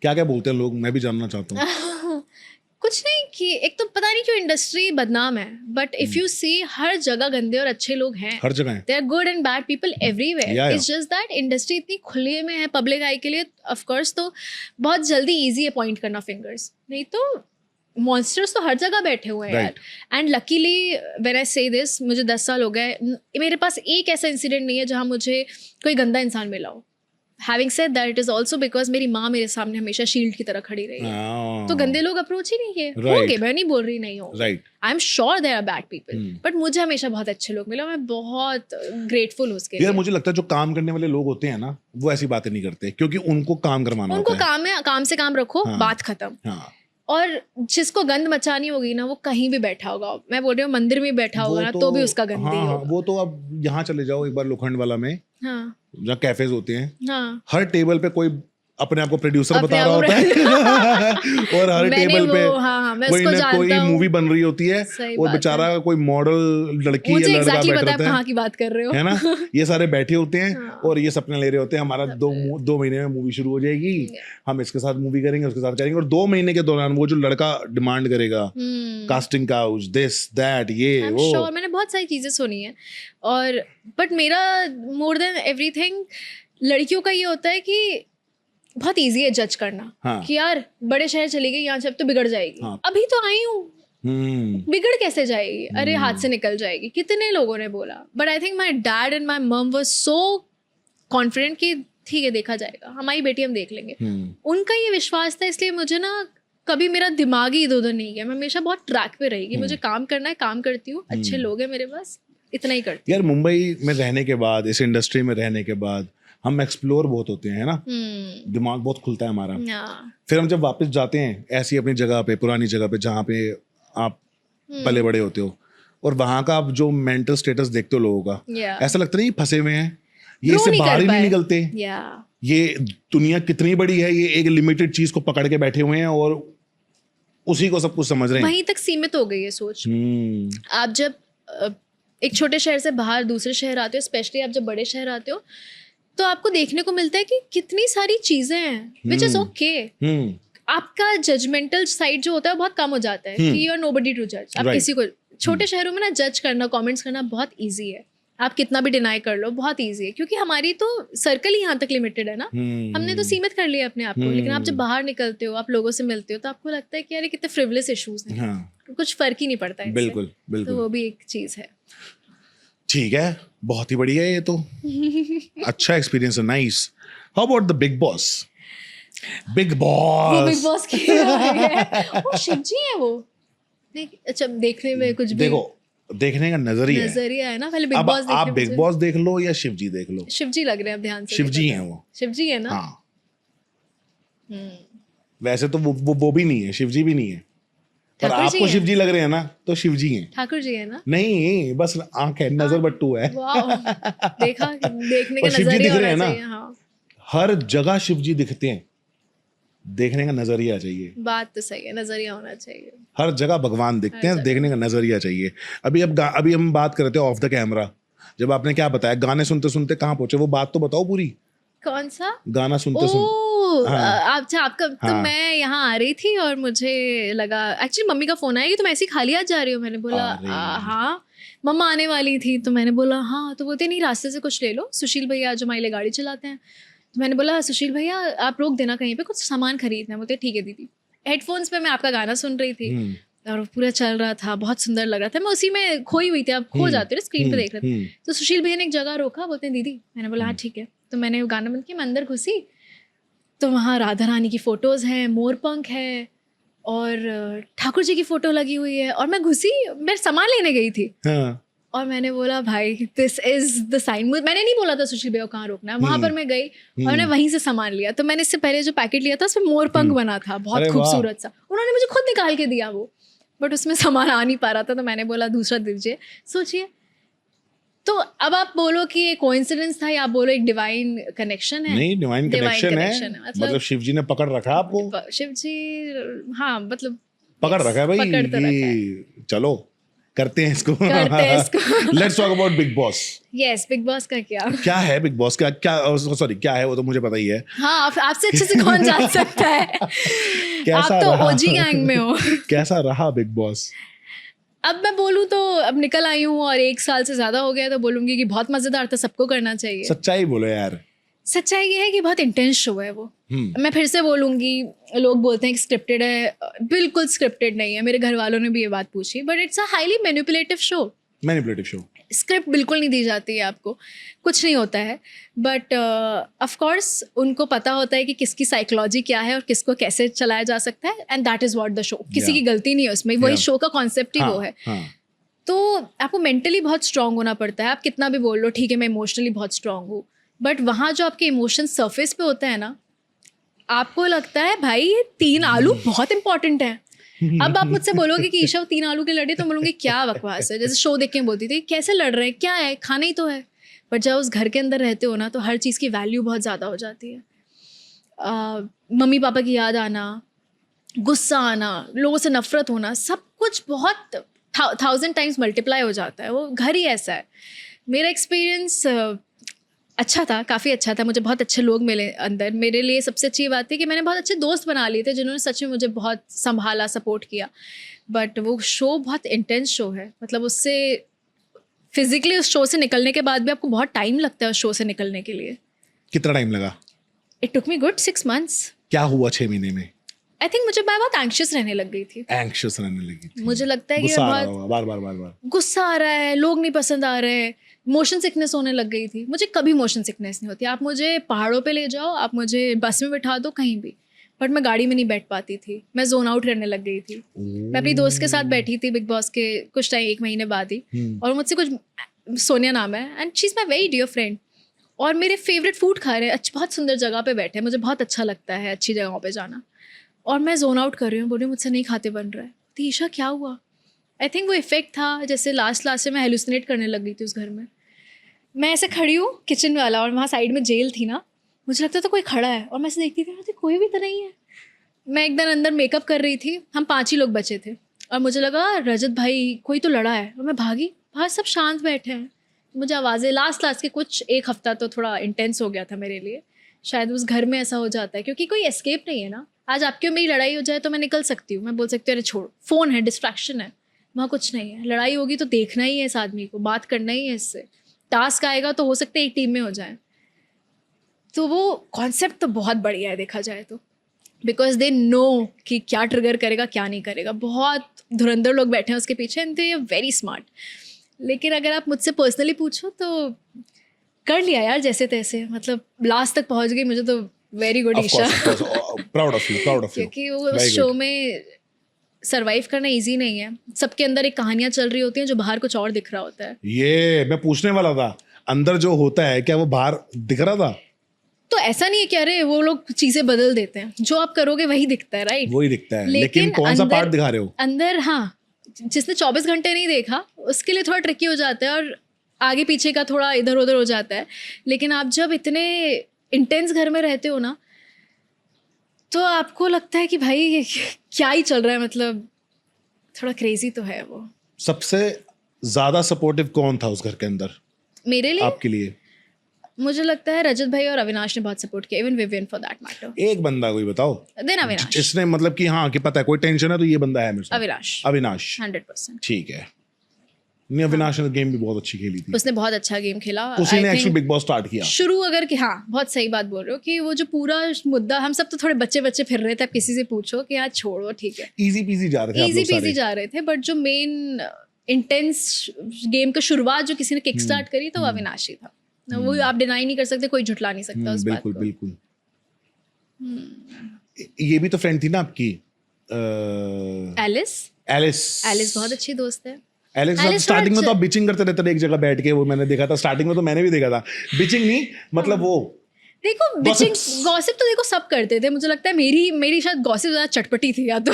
Speaker 2: क्या क्या बोलते हैं लोग, मैं भी जानना चाहता हूँ।
Speaker 1: कुछ नहीं कि एक तो पता नहीं क्यों इंडस्ट्री बदनाम है, बट इफ यू सी हर जगह गंदे और अच्छे लोग हैं,
Speaker 2: हर जगह है।
Speaker 1: They are good and bad people everywhere.
Speaker 2: Yeah.
Speaker 1: It's just that industry इतनी खुले में है पब्लिक आई के लिए, ऑफ कोर्स तो बहुत जल्दी इजी है पॉइंट करना फिंगर्स, नहीं तो मॉन्स्टर्स तो हर जगह बैठे हुए हैं
Speaker 2: Right.
Speaker 1: यार। एंड लकीली व्हेन आई से दिस, मुझे 10 साल हो गए, मेरे पास एक ऐसा इंसिडेंट नहीं है जहाँ मुझे कोई गंदा इंसान मिला हो। Having said that, it is also because मेरी माँ मेरे सामने हमेशा शील्ड की तरह खड़ी रही है। तो गंदे लोग अप्रोच ही नहीं किए होंगे, मैं नहीं बोल रही नहीं हो,
Speaker 2: right.
Speaker 1: I am sure there are bad people, but मुझे हमेशा बहुत अच्छे लोग मिले, मैं बहुत ग्रेटफुल हूँ उसके लिए।
Speaker 2: यार मुझे लगता है जो काम करने वाले लोग होते हैं ना, वो ऐसी बातें नहीं करते क्योंकि उनको काम करवाना
Speaker 1: उनको
Speaker 2: होता है।
Speaker 1: काम है, काम से काम रखो, बात खत्म।
Speaker 2: हाँ।
Speaker 1: और जिसको गंद मचानी होगी ना, वो कहीं भी बैठा होगा, मैं बोल रही हूँ मंदिर में बैठा होगा ना तो भी उसका गंदी
Speaker 2: हाँ,
Speaker 1: होगा।
Speaker 2: वो तो अब यहाँ चले जाओ एक बार लोखंड वाला में,
Speaker 1: हाँ
Speaker 2: जहाँ कैफेज होते हैं,
Speaker 1: हाँ,
Speaker 2: हर टेबल पे कोई अपने आप को प्रोड्यूसर
Speaker 1: अपने
Speaker 2: बता
Speaker 1: आप
Speaker 2: रहा
Speaker 1: को
Speaker 2: होता है और हर
Speaker 1: मैंने
Speaker 2: टेबल पे
Speaker 1: हाँ, मैं
Speaker 2: कोई
Speaker 1: उसको
Speaker 2: न
Speaker 1: जानता
Speaker 2: कोई
Speaker 1: हूँ।
Speaker 2: मूवी बन रही होती है
Speaker 1: सही
Speaker 2: और
Speaker 1: बात
Speaker 2: बेचारा कोई मॉडल लड़की या
Speaker 1: मुझे
Speaker 2: लड़का
Speaker 1: एग्जैक्टली
Speaker 2: बैठ
Speaker 1: पता है
Speaker 2: रहता
Speaker 1: कहाँ
Speaker 2: है,
Speaker 1: की बात कर रहे हो,
Speaker 2: है ना? ये सारे बैठे होते हैं
Speaker 1: हाँ।
Speaker 2: और ये सपने ले रहे होते हैं हमारा 2 महीने में मूवी शुरू हो जाएगी, हम इसके साथ मूवी करेंगे, उसके साथ करेंगे, और 2 महीने के दौरान वो जो लड़का डिमांड करेगा कास्टिंग काउच, दिस दैट, ये वो।
Speaker 1: श्योर मैंने बहुत सारी चीजें सुनी है। और बट मेरा मोर देन एवरीथिंग लड़कियों का ये होता है कि बहुत इजी है जज करना,
Speaker 2: हाँ।
Speaker 1: कि यार बड़े शहर चली गई, यहाँ से अब तो बिगड़ जाएगी।
Speaker 2: हाँ।
Speaker 1: अभी तो आई हूँ, बिगड़ कैसे जाएगी, अरे हाथ से निकल जाएगी, कितने लोगों ने बोला। But I think my dad and my मम वाज सो कॉन्फिडेंट कि ठीक है देखा जाएगा, हमारी बेटी हम देख लेंगे। उनका ये विश्वास था, इसलिए मुझे ना कभी मेरा दिमाग ही इधर उधर नहीं गया। मैं हमेशा बहुत ट्रैक पे रही कि मुझे काम करना है, काम करती हूँ, अच्छे लोग हैं मेरे पास, इतना ही करती
Speaker 2: यार मुंबई में रहने के बाद, इस इंडस्ट्री में रहने के बाद हम एक्सप्लोर बहुत होते हैं, है ना? दिमाग बहुत खुलता है हमारा।
Speaker 1: हूँ।
Speaker 2: फिर हम जब वापस जाते हैं ऐसी अपनी जगह पे, पुरानी जगह पे जहाँ पे आप पले बड़े होते हो, और वहाँ का आप जो मेंटल स्टेटस देखते हो लोगों का, ऐसा लगता नहीं फंसे हुए हैं, ये इससे बाहर ही नहीं निकलते। ये दुनिया कितनी बड़ी है, ये एक लिमिटेड चीज को पकड़ के बैठे हुए हैं और उसी को सब कुछ समझ रहे हैं।
Speaker 1: वहीं तक सीमित हो गई है सोच। आप जब एक छोटे शहर से बाहर दूसरे शहर आते हो, स्पेशली आप जब बड़े शहर आते हो, तो आपको देखने को मिलता है कि कितनी सारी चीजें हैं, विच इज ओके। आपका जजमेंटल साइड जो होता है बहुत कम हो जाता है कि यू आर नोबडी टू जज। आप किसी को, छोटे शहरों में ना जज करना, कमेंट्स करना बहुत इजी है। आप कितना भी डिनाई कर लो, बहुत इजी है, क्योंकि हमारी तो सर्कल ही यहाँ तक लिमिटेड है ना। हमने तो सीमित कर लिया अपने आप को। लेकिन आप जब बाहर निकलते हो, आप लोगों से मिलते हो, तो आपको लगता है कि यार कितने फ्रिवलेस इश्यूज हैं। हाँ। कुछ फर्क ही नहीं पड़ता है।
Speaker 2: बिल्कुल बिल्कुल,
Speaker 1: तो वो भी एक चीज है।
Speaker 2: ठीक है, बहुत ही बढ़िया है ये तो। अच्छा एक्सपीरियंस है, nice. How about the big boss? Big boss,
Speaker 1: big boss की है वो शिवजी है वो। नहीं, अच्छा देखने में कुछ भी,
Speaker 2: देखो देखने का नजरिया
Speaker 1: है ना। पहले बिग
Speaker 2: अब
Speaker 1: बॉस
Speaker 2: आप बिग बॉस देख लो या शिवजी देख लो,
Speaker 1: शिवजी लग रहे हैं अब ध्यान से।
Speaker 2: शिवजी हैं वो,
Speaker 1: शिवजी है ना।
Speaker 2: हाँ। वैसे तो वो भी नहीं है, शिवजी भी नहीं है, पर आपको शिवजी लग रहे हैं ना, तो शिवजी हैं।
Speaker 1: ठाकुर जी है ना।
Speaker 2: नहीं, बस आंख है, नजर बट्टू है।
Speaker 1: देखा, देखने का
Speaker 2: शिवजी दिख रहे हैं ना।
Speaker 1: हाँ।
Speaker 2: हर जगह शिवजी दिखते हैं, देखने का नजरिया चाहिए।
Speaker 1: बात तो सही है, नजरिया होना चाहिए।
Speaker 2: हर जगह भगवान दिखते हैं, देखने का नजरिया चाहिए। अभी हम बात करते हैं ऑफ द कैमरा, जब आपने क्या बताया, गाने सुनते सुनते कहाँ पहुंचे, वो बात तो बताओ पूरी।
Speaker 1: कौन सा
Speaker 2: गाना सुनते सुनते?
Speaker 1: ओ
Speaker 2: हाँ।
Speaker 1: अच्छा आपका तो
Speaker 2: हाँ।
Speaker 1: मैं यहाँ आ रही थी और मुझे लगा एक्चुअली मम्मी का फोन आया कि तुम ऐसी खाली हाथ जा रही हो। मैंने बोला
Speaker 2: अरे।
Speaker 1: हाँ मम्मा आने वाली थी तो मैंने बोला हाँ। तो बोलते नहीं रास्ते से कुछ ले लो, सुशील भैया जो हमारे लिए गाड़ी चलाते हैं। तो मैंने बोला सुशील भैया आप रोक देना कहीं पे, कुछ सामान खरीदना है। बोलते ठीक है दीदी। हेडफोन्स पे मैं आपका गाना सुन रही थी और पूरा चल रहा था, बहुत सुंदर लग रहा था। मैं उसी में खोई हुई थी, आप खो जाते हो ना स्क्रीन पे देख रहे थे। तो सुशील भैया ने एक जगह रोका, बोलते हैं दीदी। मैंने बोला हाँ ठीक है। तो मैंने वो गाना बंद किया, मैं अंदर घुसी तो वहाँ राधा रानी की फ़ोटोज़ हैं, मोरपंख है और ठाकुर जी की फ़ोटो लगी हुई है। और मैं घुसी, मैं सामान लेने गई थी और मैंने बोला भाई दिस इज़ द साइन। मैंने नहीं बोला था सुशील भैया कहाँ रोकना है, वहाँ पर मैं गई और मैंने वहीं से सामान लिया। तो मैंने इससे पहले जो पैकेट लिया था उसमें मोरपंख बना था, बहुत
Speaker 2: अरे
Speaker 1: खूबसूरत सा। उन्होंने मुझे खुद निकाल के दिया वो, बट उसमें सामान आ नहीं पा रहा था। तो मैंने बोला दूसरा दीजिए। सोचिए, तो अब आप बोलो कि ये कोइंसिडेंस था या आप बोलो एक डिवाइन कनेक्शन है।
Speaker 2: नहीं, डिवाइन कनेक्शन है। मतलब शिव जी ने पकड़ रखा आपको।
Speaker 1: शिव जी हाँ मतलब
Speaker 2: पकड़ रखा है भाई
Speaker 1: पकड़ तो रखा है।
Speaker 2: कि चलो करते हैं इसको।
Speaker 1: इसको
Speaker 2: let's talk about big boss.
Speaker 1: Yes big boss का
Speaker 2: क्या है बिग बॉस का, क्या सॉरी क्या है वो तो मुझे पता ही है।
Speaker 1: हाँ आपसे अच्छे से कौन जान सकता है। आप तो ओजी गैंग में हो।
Speaker 2: कैसा रहा बिग बॉस?
Speaker 1: अब मैं बोलूँ तो अब निकल आई हूँ और 1 साल से ज्यादा हो गया, तो बोलूंगी कि बहुत मजेदार था, सबको करना चाहिए।
Speaker 2: सच्चाई बोलो यार।
Speaker 1: सच्चाई ये है कि बहुत इंटेंस शो है वो। मैं फिर से बोलूंगी, लोग बोलते हैं कि स्क्रिप्टेड है, बिल्कुल स्क्रिप्टेड नहीं है। मेरे घर वालों ने भी ये बात पूछी, but it's a highly manipulative show.
Speaker 2: Manipulative show.
Speaker 1: Script बिल्कुल नहीं दी जाती है आपको, कुछ नहीं होता है। बट ऑफ कोर्स उनको पता होता है कि किसकी साइकोलॉजी क्या है और किसको कैसे चलाया जा सकता है, and that is what the show. किसी की गलती नहीं है उसमें, वही शो का कॉन्सेप्ट ही वो है। तो आपको मेंटली बहुत स्ट्रांग होना पड़ता है। आप कितना भी बोल लो ठीक है मैं इमोशनली बहुत स्ट्रांग हूँ, बट वहाँ जो आपके इमोशन सरफेस पे होते हैं ना, आपको लगता है भाई ये 3 आलू बहुत इंपॉर्टेंट है। अब आप मुझसे बोलोगे कि ईशा 3 आलू के लड़े, तो बोलूँगी क्या बकवास है। जैसे शो देख के बोलती थी कैसे लड़ रहे हैं, क्या है, खाना ही तो है। बट जब उस घर के अंदर रहते हो ना, तो हर चीज़ की वैल्यू बहुत ज़्यादा हो जाती है। मम्मी पापा की याद आना, गुस्सा आना, लोगों से नफरत होना, सब कुछ बहुत 1000 टाइम्स मल्टीप्लाई हो जाता है। वो घर ही ऐसा है। मेरा एक्सपीरियंस अच्छा था, काफ़ी अच्छा था। मुझे बहुत अच्छे लोग मिले अंदर। मेरे लिए सबसे अच्छी बात है कि मैंने बहुत अच्छे दोस्त बना लिए थे जिन्होंने सच में मुझे बहुत संभाला, सपोर्ट किया। बट वो शो बहुत इंटेंस शो है। मतलब उससे फिजिकली उस शो से निकलने के बाद भी आपको बहुत टाइम लगता है उस शो से निकलने के लिए।
Speaker 2: कितना टाइम लगा?
Speaker 1: It took me good 6 months।
Speaker 2: क्या हुआ 6 महीने में?
Speaker 1: आई थिंक मुझे मैं बहुत एंग्शियस रहने लग गई थी।
Speaker 2: एंग्शियस रहने लगी थी।
Speaker 1: मुझे लगता है कि
Speaker 2: गुस्सा आ
Speaker 1: मैं
Speaker 2: रहा होगा, बार बार
Speaker 1: गुस्सा आ रहा है, लोग नहीं पसंद आ रहे हैं, मोशन सिकनेस होने लग गई थी। मुझे कभी मोशन सिकनेस नहीं होती। आप मुझे पहाड़ों पे ले जाओ, आप मुझे बस में बिठा दो, कहीं भी, बट मैं गाड़ी में नहीं बैठ पाती थी। मैं जोन आउट करने लग गई थी। मैं अपनी दोस्त के साथ बैठी थी बिग बॉस के कुछ टाइम, 1 महीने बाद ही, और मुझसे कुछ, सोनिया नाम है, and she is my very dear friend, और मेरे फेवरेट फूड खा रहे हैं, बहुत सुंदर जगह पे बैठे हैं, मुझे बहुत अच्छा लगता है अच्छी जगहों पे जाना, और मैं जोन आउट कर रही हूँ। बोली मुझसे नहीं खाते बन रहा है। तो ईशा क्या हुआ? आई थिंक वो इफेक्ट था, जैसे लास्ट में मैं हेलुसिनेट करने लग गई थी उस घर में। मैं ऐसे खड़ी हूँ किचन वाला, और वहाँ साइड में जेल थी ना, मुझे लगता था कोई खड़ा है, और मैं ऐसे देखती थी कोई भी तो नहीं है। मैं एक दिन अंदर मेकअप कर रही थी, हम 5 ही लोग बचे थे, और मुझे लगा रजत भाई कोई तो लड़ा है, और मैं भागी, बाहर सब शांत बैठे हैं। मुझे आवाज़ें लास्ट के कुछ 1 हफ्ता तो थोड़ा इंटेंस हो गया था मेरे लिए। शायद उस घर में ऐसा हो जाता है क्योंकि कोई एस्केप नहीं है ना। आज आपकी और मेरी लड़ाई हो जाए तो मैं निकल सकती हूँ, मैं बोल सकती हूँ अरे छोड़, फ़ोन है, डिस्ट्रैक्शन है, वहाँ कुछ नहीं है। लड़ाई होगी तो देखना ही है इस आदमी को, बात करना ही है इससे, टास्क आएगा तो हो सकता है एक टीम में हो जाए। तो वो कॉन्सेप्ट तो बहुत बढ़िया है देखा जाए तो, बिकॉज दे नो कि क्या ट्रिगर करेगा क्या नहीं करेगा। बहुत धुरंधर लोग बैठे हैं उसके पीछे, and they are very smart. लेकिन अगर आप मुझसे पर्सनली पूछो तो कर लिया यार जैसे तैसे, मतलब लास्ट तक पहुंच गई। मुझे तो very good Isha,
Speaker 2: proud of you
Speaker 1: क्योंकि वो उस शो में सरवाइव करना इजी नहीं है। सबके अंदर एक कहानियां चल रही होती हैं जो बाहर कुछ और दिख रहा होता है।
Speaker 2: ये मैं पूछने वाला था, अंदर जो होता है क्या वो बाहर दिख रहा था?
Speaker 1: तो ऐसा नहीं है कि अरे वो लोग चीजें बदल देते हैं, जो आप करोगे वही दिखता है, राइट?
Speaker 2: वही दिखता है, लेकिन कौन सा पार्ट दिखा रहे हो
Speaker 1: अंदर? हाँ, जिसने 24 घंटे नहीं देखा उसके लिए थोड़ा ट्रिकी हो जाता है, और आगे पीछे का थोड़ा इधर उधर हो जाता है। लेकिन आप जब इतने इंटेंस घर में रहते हो ना, तो आपको लगता है कि भाई क्या ही चल रहा है, मतलब थोड़ा क्रेजी तो है वो।
Speaker 2: सबसे ज्यादा सपोर्टिव कौन था उस घर के अंदर
Speaker 1: मेरे लिए?
Speaker 2: आपके लिए?
Speaker 1: मुझे लगता है रजत भाई और अविनाश ने बहुत सपोर्ट किया, even Vivian for that matter.
Speaker 2: एक बंदा कोई बताओ
Speaker 1: देन अविनाश,
Speaker 2: इसने मतलब कि हाँ कि पता है कोई टेंशन है तो ये बंदा है मेरे साथ।
Speaker 1: अविनाश
Speaker 2: अविनाश
Speaker 1: 100%।
Speaker 2: ठीक है। नहीं, अविनाश ने गेम भी बहुत अच्छी खेली थी,
Speaker 1: उसने बहुत अच्छा गेम खेला।
Speaker 2: उसी
Speaker 1: I
Speaker 2: ने
Speaker 1: think
Speaker 2: actually big boss start किया
Speaker 1: शुरू अगर कि हाँ बहुत सही बात बोल रहे हो कि वो जो पूरा मुद्दा, हम सब तो थोड़े बच्चे बच्चे फिर रहे थे, अब किसी से पूछो कि यार छोड़ो ठीक है,
Speaker 2: इजी पीजी जा रहे थे आप
Speaker 1: इजी
Speaker 2: लोग सारे।
Speaker 1: पीजी जा रहे थे, बट जो मेन इंटेंस गेम का शुरुआत जो किसी ने किक स्टार्ट करी तो वो अविनाश ही था। वो आप डिनाई नहीं कर सकते, कोई झुटला नहीं सकता उस बात
Speaker 2: बिल्कुल
Speaker 1: को।
Speaker 2: बिल्कुल। ये भी तो फ्रेंड थी ना आपकी
Speaker 1: एलिस
Speaker 2: एलिस
Speaker 1: बहुत अच्छी दोस्त है।
Speaker 2: एलिस
Speaker 1: एलिस
Speaker 2: स्टार्टिंग में
Speaker 1: थोड़ा
Speaker 2: तो आप बिचिंग करते रहते थे एक जगह बैठ के, वो मैंने देखा था स्टार्टिंग में, तो मैंने भी देखा था। बिचिंग नहीं मतलब वो
Speaker 1: देखो बिचिंग गॉसिप तो देखो सब करते थे, मुझे लगता है मेरी शायद गॉसिप ज्यादा चटपटी थी या तो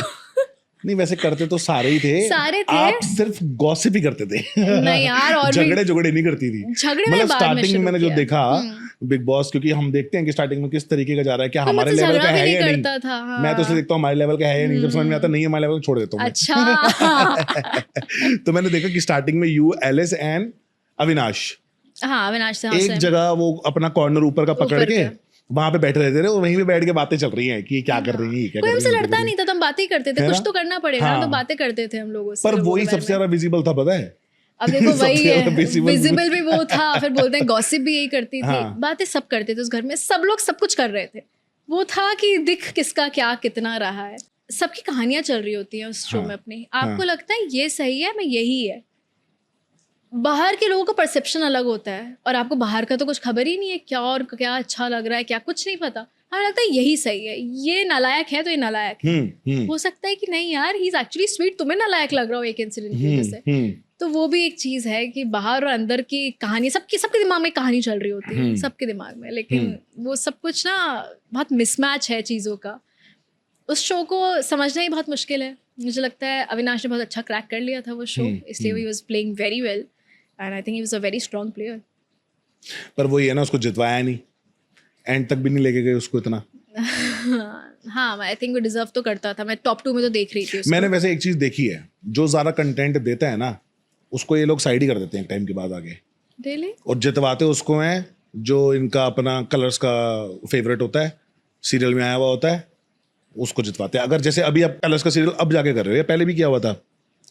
Speaker 2: नहीं, वैसे करते तो सारे ही थे,
Speaker 1: सारे थे।
Speaker 2: आप सिर्फ गॉसिप ही करते थे।
Speaker 1: नहीं यार, और
Speaker 2: झगड़े नहीं करती थी।
Speaker 1: झगड़े
Speaker 2: मतलब
Speaker 1: बाद में
Speaker 2: स्टार्टिंग में
Speaker 1: शुरू
Speaker 2: मैंने जो
Speaker 1: किया।
Speaker 2: देखा बिग बॉस, क्योंकि हम देखते हैं कि स्टार्टिंग में किस तरीके का जा रहा है, क्या हमारे
Speaker 1: मुझसे
Speaker 2: लेवल
Speaker 1: झगड़ा
Speaker 2: का
Speaker 1: भी
Speaker 2: है
Speaker 1: नहीं
Speaker 2: या
Speaker 1: करता
Speaker 2: नहीं।
Speaker 1: था, हाँ।
Speaker 2: मैं तो उसे देखता हूँ हमारे लेवल का है या नहीं, जब समझ में आता नहीं है हमारे लेवल को छोड़ देता हूँ मैं।
Speaker 1: अच्छा
Speaker 2: तो मैंने देखा कि स्टार्टिंग में यू, एलिस एंड अविनाश
Speaker 1: हाँ अविनाश से
Speaker 2: एक जगह वो अपना कॉर्नर ऊपर का पकड़ के वहां पे बैठे रहते थे, वहीं पे बैठ के बातें चल रही हैं कि क्या कर रही है, क्या
Speaker 1: कोई
Speaker 2: कर
Speaker 1: हमसे
Speaker 2: रही है,
Speaker 1: लड़ता नहीं था, तो हम बातें ही करते थे,
Speaker 2: है
Speaker 1: कुछ
Speaker 2: ना?
Speaker 1: तो करना पड़ेगा ना,
Speaker 2: हाँ।
Speaker 1: तो बातें करते थे हम लोगों से।
Speaker 2: पर
Speaker 1: लोगों
Speaker 2: वही
Speaker 1: के बारे
Speaker 2: सबसे
Speaker 1: में।
Speaker 2: ज्यादा विजिबल था, पता है।
Speaker 1: अब देखो वही
Speaker 2: सबसे ज्यादा
Speaker 1: है, विजिबल भी वो था, फिर बोलते हैं गॉसिप भी यही करती थी।
Speaker 2: हाँ।
Speaker 1: बातें सब करते थे उस घर में, सब लोग सब कुछ कर रहे थे। वो था कि दिख किसका क्या कितना रहा है, सबकी कहानियां चल रही होती हैं उस शो
Speaker 2: हाँ।
Speaker 1: में अपनी। आपको लगता है ये सही है, मैं यही है। बाहर के लोगों का परसेप्शन अलग होता है, और आपको बाहर का तो कुछ खबर ही नहीं है, क्या और क्या अच्छा लग रहा है, क्या कुछ नहीं पता। हमें लगता है यही सही है, ये नालायक है तो ये नालायक है। हो सकता है कि नहीं यार, ही इज एक्चुअली स्वीट, तुम्हें नालायक लग रहा हो एक इंसिडेंट की वजह से। तो वो भी एक चीज है कि बाहर और अंदर की कहानी, सबके दिमाग में कहानी चल रही होती है, सबके दिमाग में, लेकिन वो सब कुछ ना बहुत मिसमैच है चीज़ों का। उस शो को समझना ही बहुत मुश्किल है। मुझे लगता है अविनाश ने बहुत अच्छा क्रैक कर लिया था वो शो, इसलिए he was playing very well and I think he was a very strong player.
Speaker 2: पर वही है ना, उसको जितवाया नहीं, एंड तक भी नहीं लेके गए उसको इतना।
Speaker 1: हाँ आई थिंक वो डिजर्व तो करता था। मैं टॉप 2 में तो देख रही थी उसको।
Speaker 2: मैंने वैसे एक चीज देखी है, जो ज्यादा कंटेंट देता है ना उसको ये लोग साइड ही कर देते हैं टाइम के बाद आगे,
Speaker 1: Really?
Speaker 2: और जितवाते उसको हैं जो इनका अपना कलर्स का फेवरेट होता है, सीरियल में आया हुआ होता है, उसको जितवाते हैं। अगर जैसे अभी आप कलर्स का सीरियल अब जाके कर रहे हो, या पहले भी किया हुआ था?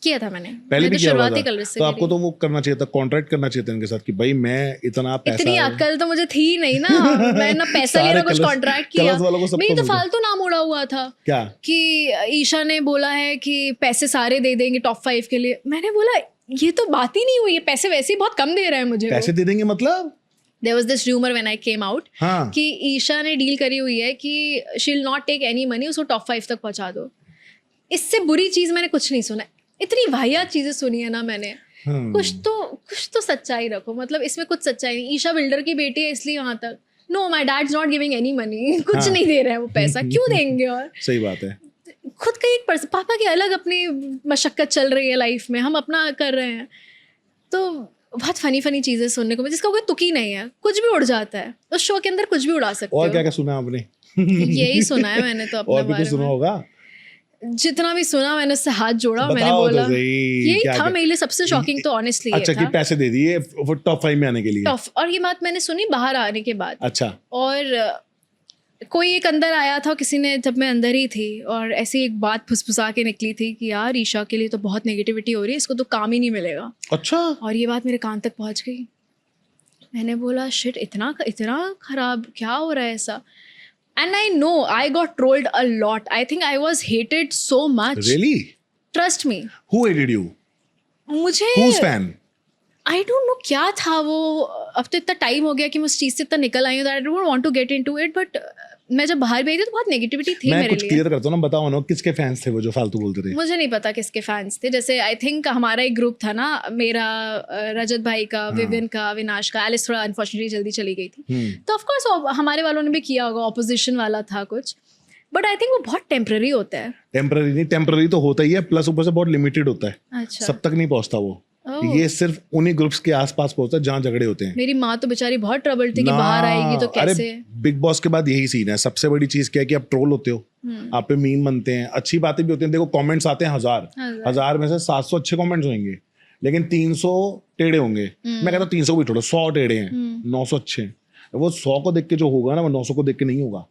Speaker 1: किया था मैंने
Speaker 2: पहले भी
Speaker 1: तो
Speaker 2: किया हुआ
Speaker 1: शुरुआती
Speaker 2: था।
Speaker 1: कलर से
Speaker 2: तो आपको तो वो करना चाहिए था, कॉन्ट्रैक्ट करना चाहिए था इनके साथ कि भाई मैं इतना पैसा,
Speaker 1: इतनी अक्ल तो मुझे थी नहीं ना, मैं ना पैसा लिया ना कुछ कॉन्ट्रैक्ट किया।
Speaker 2: कलर्स वालों को सबको
Speaker 1: मेरी तो
Speaker 2: मिलता है।
Speaker 1: फालतू नाम उड़ा हुआ था
Speaker 2: क्या
Speaker 1: कि ईशा ने बोला है कि पैसे सारे दे देंगे टॉप 5 के लिए। मैंने बोला ये तो बात ही नहीं हुई है, पैसे वैसे ही बहुत कम दे रहा है मुझे।
Speaker 2: पैसे दे देंगे मतलब?
Speaker 1: There was this rumor when I came out
Speaker 2: हाँ।
Speaker 1: कि ईशा ने डील करी हुई है कि she will not take any money, उसको टॉप 5 तक पहुंचा दो। इससे बुरी चीज मैंने कुछ नहीं सुना। इतनी वाहियात चीजें सुनी है ना मैंने। कुछ तो सच्चाई रखो, मतलब इसमें कुछ सच्चाई नहीं। ईशा बिल्डर की बेटी है इसलिए वहां तक। Know my dad's not giving any money, कुछ नहीं दे रहे हैं वो पैसा, क्यों देंगे? और
Speaker 2: सही बात है।
Speaker 1: खुद का एक पापा की अलग अपनी मशक्कत चल रही है लाइफ में, हम अपना कर रहे हैं। तो बहुत फनी चीजें सुनने को, जिसका कोई तुक ही नहीं है, कुछ भी उड़ जाता है उस शो के अंदर, कुछ भी उड़ा सकते
Speaker 2: और
Speaker 1: हो।
Speaker 2: क्या क्या सुना आपने?
Speaker 1: यही सुना है मैंने तो अपने
Speaker 2: और भी
Speaker 1: बारे
Speaker 2: कुछ सुना
Speaker 1: में।
Speaker 2: होगा?
Speaker 1: जितना भी सुना मैंने उससे हाथ जोड़ा, मैंने
Speaker 2: बताओ तो
Speaker 1: बोला
Speaker 2: सही,
Speaker 1: यही
Speaker 2: क्या
Speaker 1: था
Speaker 2: क्या?
Speaker 1: मेरे लिए सबसे शॉकिंग तो ऑनेस्टली
Speaker 2: अच्छा
Speaker 1: ये
Speaker 2: कि
Speaker 1: था।
Speaker 2: पैसे दे दिए वो टॉप 5 में आने के लिए?
Speaker 1: टफ, और ये बात मैंने सुनी बाहर आने के बाद।
Speaker 2: अच्छा।
Speaker 1: और कोई एक अंदर आया था, किसी ने, जब मैं अंदर ही थी, और ऐसी एक बात फुसफुसा के निकली थी कि यार ईशा के लिए तो बहुत नेगेटिविटी हो रही है, इसको तो काम ही नहीं मिलेगा।
Speaker 2: अच्छा।
Speaker 1: और ये बात मेरे कान तक पहुंच गई। मैंने बोला शिट, इतना खराब क्या हो रहा है ऐसा? And I know I got trolled a lot. I think I was hated so much.
Speaker 2: Really?
Speaker 1: Trust me.
Speaker 2: Who hated you?
Speaker 1: मुझे
Speaker 2: whose fan?
Speaker 1: I don't know क्या था वो। अब तो इतना टाइम हो गया कि मैं उस चीज़ से इतना निकल आई हूँ, I don't want to get into it, but मैं जब बाहर भी आई थी तो बहुत नेगेटिविटी थी
Speaker 2: मैं
Speaker 1: मेरे
Speaker 2: कुछ
Speaker 1: लिए।
Speaker 2: क्लियर करता हूँ ना, बताओ ना किसके फैंस थे वो जो फालतू बोलते थे?
Speaker 1: मुझे नहीं पता किसके फैंस थे। जैसे आई थिंक हमारा एक ग्रुप था ना, मेरा, रजत भाई का, विविन का, अविनाश का, एलिस थोड़ा अनफॉर्चुनेटली जल्दी चली गई थी, तो ऑफ कोर्स हमारे वालों ने भी किया होगा, ऑपोजिशन वाला था कुछ, बट आई थिंक वो बहुत टेम्पररी होता है।
Speaker 2: टेम्पररी नहीं, टेम्पररी तो होता ही है, प्लस ऊपर से बहुत लिमिटेड होता है।
Speaker 1: अच्छा।
Speaker 2: सब तक नहीं पहुंचता वो। ये सिर्फ उन्हीं ग्रुप्स के आसपास पहुंचता है जहाँ झगड़े होते हैं।
Speaker 1: मेरी माँ तो बेचारी बहुत ट्रबल थी कि बाहर आएगी तो कैसे।
Speaker 2: अरे बिग बॉस के बाद यही सीन है। सबसे बड़ी चीज क्या है कि आप ट्रोल होते हो, आप पे मीम बनते हैं, अच्छी बातें भी होती हैं। देखो कमेंट्स आते हैं 1000 में से 700 अच्छे कमेंट्स होंगे, लेकिन 300 टेढ़े होंगे। मैं कहता हूँ 300 भी छोड़ो, 100 टेढ़े हैं, 900 अच्छे हैं। वो 100 को देख के जो होगा ना वो 900 को देख के नहीं होगा।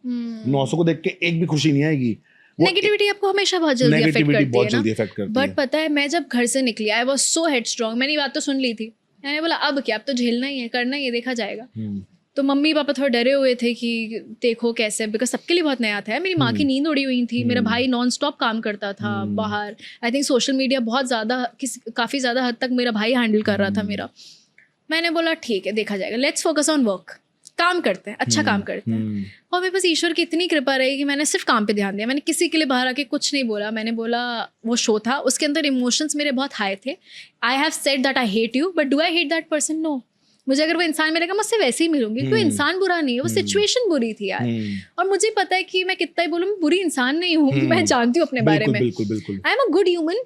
Speaker 2: 900 को देख के एक भी खुशी नहीं आएगी।
Speaker 1: नेगेटिविटी आपको हमेशा बहुत जल्दी अफेक्ट
Speaker 2: नेगेटिविटी
Speaker 1: करती
Speaker 2: बहुत
Speaker 1: है ना।
Speaker 2: जल्दी अफेक्ट करती
Speaker 1: बट पता है मैं जब घर से निकली आई वाज सो हेडस्ट्रॉन्ग, मैंने ये बात तो सुन ली थी, मैंने बोला अब क्या, अब तो झेलना ही है, करना ही है, देखा जाएगा। तो मम्मी पापा थोड़ा डरे हुए थे कि देखो कैसे, बिकॉज सबके लिए बहुत नया था। मेरी माँ की नींद उड़ी हुई थी, मेरा भाई नॉन स्टॉप काम करता था बाहर। आई थिंक सोशल मीडिया बहुत ज़्यादा काफ़ी ज़्यादा हद तक मेरा भाई हैंडल कर रहा था मेरा। मैंने बोला ठीक है देखा जाएगा, लेट्स फोकस ऑन वर्क, काम करते हैं, अच्छा काम करते हैं। और मेरे पास ईश्वर की इतनी कृपा रही कि मैंने सिर्फ काम पे ध्यान दिया। मैंने किसी के लिए बाहर आके कुछ नहीं बोला। मैंने बोला वो शो था, उसके अंदर इमोशंस मेरे बहुत हाई थे। I have said that I hate you, but do I hate that person? No. मुझे अगर वो इंसान मिलेगा मैं उससे वैसे ही मिलूंगी। तो इंसान बुरा नहीं है, वो सिचुएशन बुरी थी यार। और मुझे पता है कि मैं कितना ही बोलूँ, मैं बुरी इंसान नहीं हूँ। मैं जानती हूँ अपने बारे में। I am a good human.